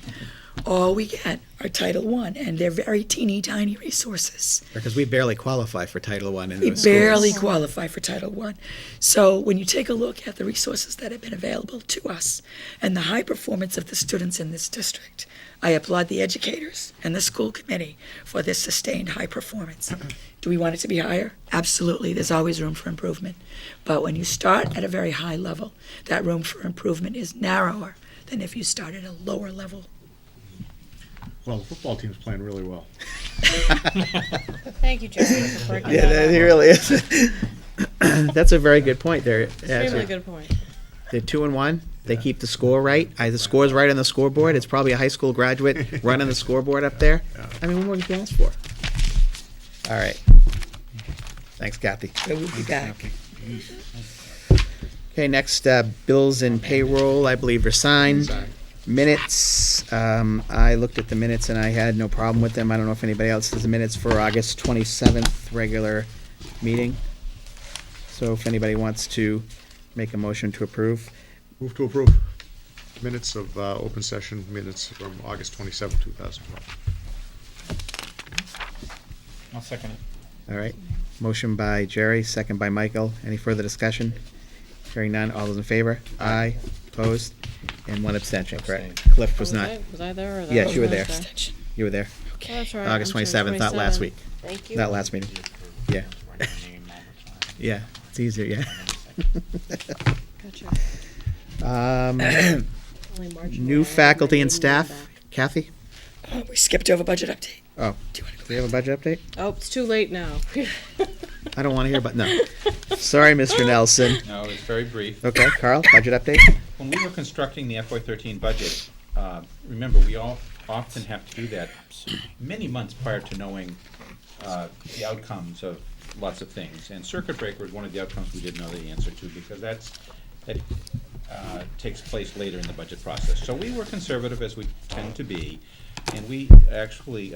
all we get are Title I, and they're very teeny tiny resources. Because we barely qualify for Title I in We those barely schools. qualify for Title I. So when you take a look at the resources that have been available to us and the high performance of the students in this district, I applaud the educators and the school committee for this sustained high performance. Do we want it to be higher? Absolutely. There's always room for improvement. But when you start at a very high level, that room for improvement is narrower than if you start at a lower level. Well, the football team's playing really well. Thank you, Jerry, for breaking Yeah, that that up. really is. That's a very good point there. Extremely good point. They're 2-1. They Yeah. keep the score right. The score's right on the scoreboard. It's probably a high school graduate running the scoreboard up there. Yeah. I mean, what more can you ask for? All right. Thanks, Kathy. So we'll be back. Okay, next, bills and payroll, I believe, are signed. Minutes, I looked at the minutes and I had no problem with them. I don't know if anybody else has the minutes for August 27th, regular meeting. So if anybody wants to make a motion to approve. Move to approve. Minutes of open session minutes from August 27, 2012. I'll second it. All right. Motion by Jerry, second by Michael. Any further discussion? Hearing none. All those in favor? Aye. Opposed? And one abstention, correct? Cliff was not. Was I there or that? Yes, you were there. Extension. You were there. Oh, that's right. August I'm sorry, 27th, not last 27th. week. Thank you. Not last meeting. Yeah. Write your name all the time. Yeah, it's easier, yeah. Gotcha. Only marginally New I faculty and remember staff. back. Kathy? We skipped over budget update. Oh, Do you want to do we have a budget update? Oh, it's too late now. I don't want to hear about, no. Sorry, Mr. Nelson. No, it's very brief. Okay, Carl, budget update? When we were constructing the FY13 budget, remember, we all often have to do that many months prior to knowing the outcomes of lots of things. And circuit breaker is one of the outcomes we didn't know the answer to, because that takes place later in the budget process. So we were conservative, as we tend to be, and we actually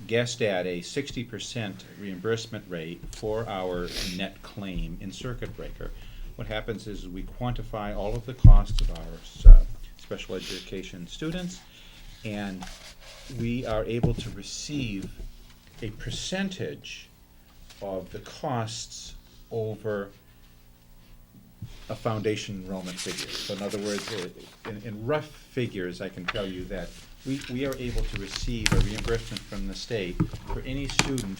guessed at a 60% reimbursement rate for our net claim in circuit breaker. What happens is we quantify all of the costs of our special education students, and we are able to receive a percentage of the costs over a foundation enrollment figure. So in other words, in rough figures, I can tell you that we are able to receive a reimbursement from the state for any student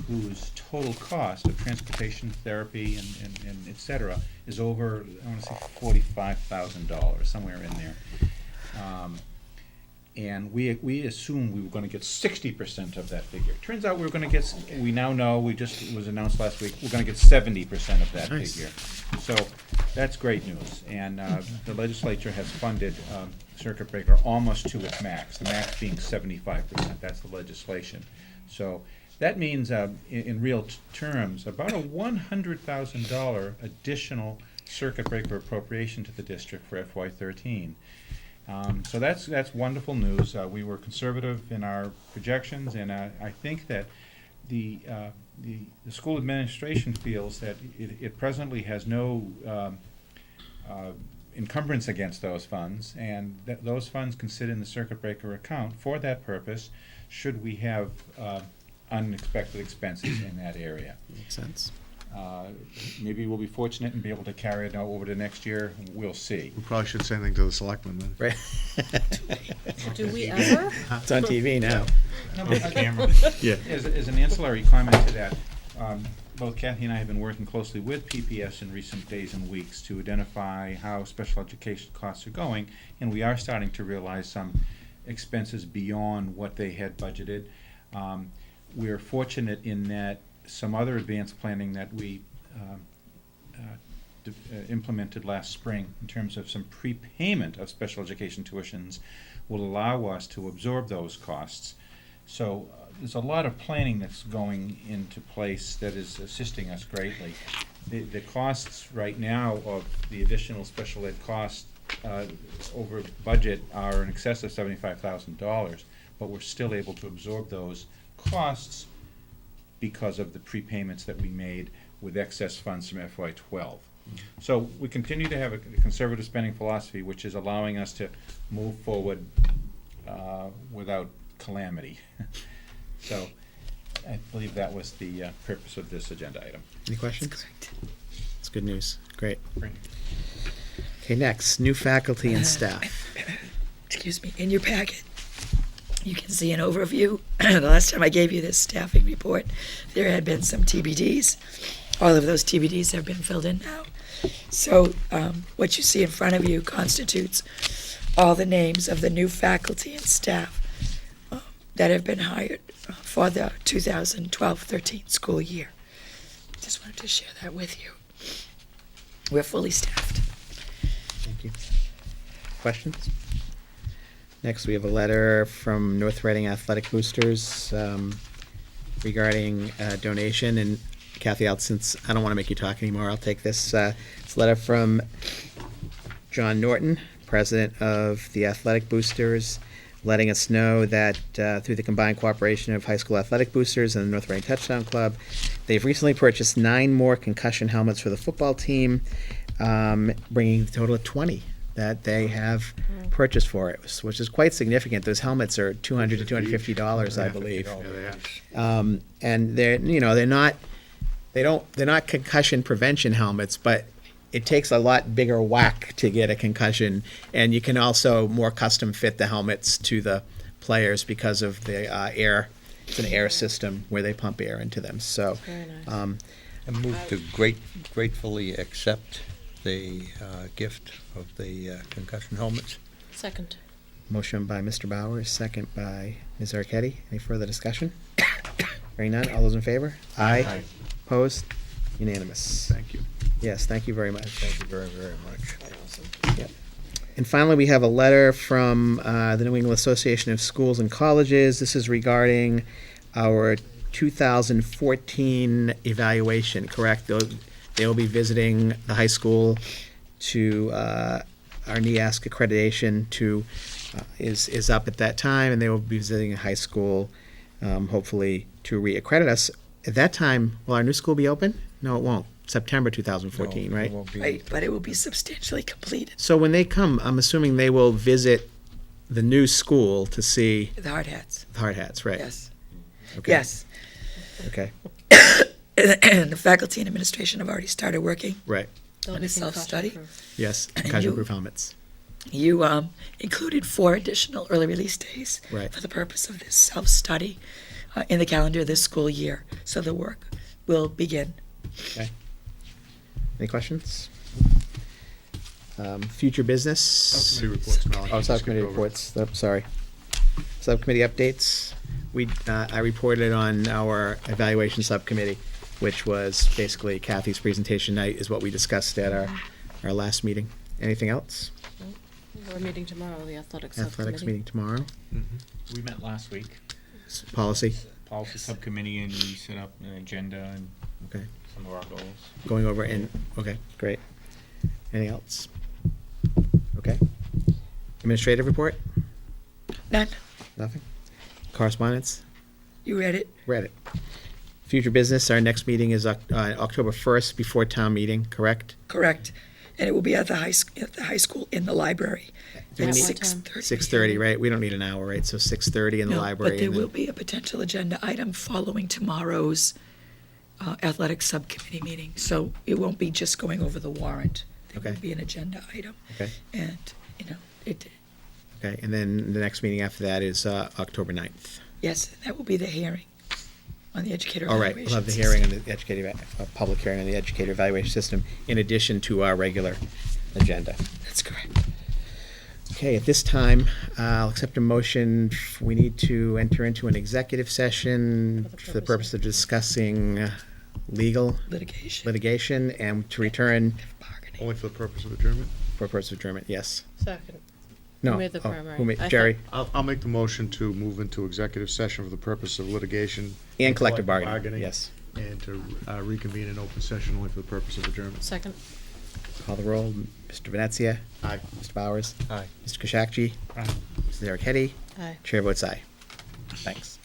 whose total cost of transportation, therapy, and et cetera, is over, I want to say, $45,000, somewhere in there. And we assumed we were gonna get 60% of that figure. Turns out we were gonna get, we now know, it was announced last week, we're gonna get 70% of that Nice. figure. So, that's great news, and the legislature has funded circuit breaker almost to its max, the max being 75%, that's the legislation. So, that means, in real terms, about a $100,000 additional circuit breaker appropriation to the district for FY13. So that's wonderful news. We were conservative in our projections, and I think that the school administration feels that it presently has no encumbrance against those funds, and that those funds can sit in the circuit breaker account for that purpose, should we have unexpected expenses in that area. Makes sense. Maybe we'll be fortunate and be able to carry it over to next year. We'll see. We probably should say anything to the selectmen then. Right. Do we ever? It's on TV now. No, but Camera. Yeah. As an ancillary comment to that, both Kathy and I have been working closely with PPS in recent days and weeks to identify how special education costs are going, and we are starting to realize some expenses beyond what they had budgeted. We're fortunate in that some other advanced planning that we implemented last spring in terms of some prepayment of special education tuitions will allow us to absorb those costs. So there's a lot of planning that's going into place that is assisting us greatly. The costs right now of the additional special ed costs over budget are in excess of $75,000, but we're still able to absorb those costs because of the prepayments that we made with excess funds from FY12. So we continue to have a conservative spending philosophy, which is allowing us to move forward without calamity. So I believe that was the purpose of this agenda item. Any questions? Correct. It's good news. Great. Great. Okay, next, new faculty and staff. Excuse me, in your packet, you can see an overview. The last time I gave you this staffing report, there had been some TBDs. All of those TBDs have been filled in now. So what you see in front of you constitutes all the names of the new faculty and staff that have been hired for the 2012-13 school year. Just wanted to share that with you. We're fully staffed. Thank you. Questions? Next, we have a letter from North Reading Athletic Boosters regarding donation. And Kathy, since I don't want to make you talk anymore, I'll take this. It's a letter from John Norton, president of the Athletic Boosters, letting us know that through the combined cooperation of High School Athletic Boosters and the North Reading Touchdown Club, they've recently purchased 9 more concussion helmets for the football team, bringing the total of 20 that they have purchased for it, which is quite significant. Those helmets are $200 to $250, I believe. Yeah, they are. And they're not concussion prevention helmets, but it takes a lot bigger whack to get a concussion, and you can also more custom fit the helmets to the players because of the air. It's an air system where they pump air into them. So, Very nice. I move to gratefully accept the gift of the concussion helmets. Second. motion by Mr. Bowers, second by Ms. Arquetti. Any further discussion? Hearing none, all those in favor? Aye. Opposed? Unanimous. Thank you. Yes, thank you very much. Thank you very, very much. Yep. And finally, we have a letter from the New England Association of Schools and Colleges. This is regarding our 2014 evaluation, correct? They will be visiting the high school to, our NEASC accreditation is up at that time, and they will be visiting a high school, hopefully to re-accredit us. At that time, will our new school be open? No, it won't. September 2014, No, it right? won't be. Right, but it will be substantially completed. So when they come, I'm assuming they will visit the new school to see The hard hats, the hard hats, right? yes. Okay. Yes. Okay, And the faculty and administration have already started working. right. They'll On be a self-study? concussion-proof. Yes, And concussion-proof helmets. You included 4 additional early release days Right. for the purpose of this self-study in the calendar this school year. So the work will begin. Okay. Any questions? Future business? Subcommittee reports, Mel. Oh, subcommittee reports, sorry. Subcommittee updates. I reported on our evaluation subcommittee, which was basically Kathy's presentation night is what we discussed at our last meeting. Anything else? We're meeting tomorrow, the athletics subcommittee. Athletics meeting tomorrow. We met last week, Policy, policy subcommittee, and we set up an agenda and okay. some of our goals. Going over okay, great. Anything else? Okay. Administrative report? None. Nothing? Correspondence? You read it? Read it. Future business, our next meeting is October 1st before town meeting, correct? Correct. And it will be at the high school in the library. Do we At need- 6:30. 6:30, right? We don't need an hour, right? So 6:30 in the No, library. but there and then- will be a potential agenda item following tomorrow's athletic subcommittee meeting. So it won't be just going over the warrant. There will Okay. be an agenda item. Okay, And, it, okay. And then the next meeting after that is October 9th. yes, that will be the hearing on the educator All evaluation right, we'll have the system. hearing on the educator, public hearing on the educator evaluation system in addition to our regular agenda. That's correct. Okay, at this time, I'll accept a motion. We need to enter into an executive session for the purpose of discussing legal litigation and to return Bargaining. Only for the purpose of adjournment? for purpose of adjournment, yes. Second. No. Who made the oh, primary? who made- I thought- Jerry I'll make the motion to move into executive session for the purpose of litigation. and collective bargaining, yes. And to reconvene in open session only for the purpose of adjournment. Second. Call the roll. Mr. Venezia. Aye. Mr. Bowers. Aye. Mr. Kashakji. Aye. Mrs. Eric Heddy. Aye. Chair votes aye. Thanks.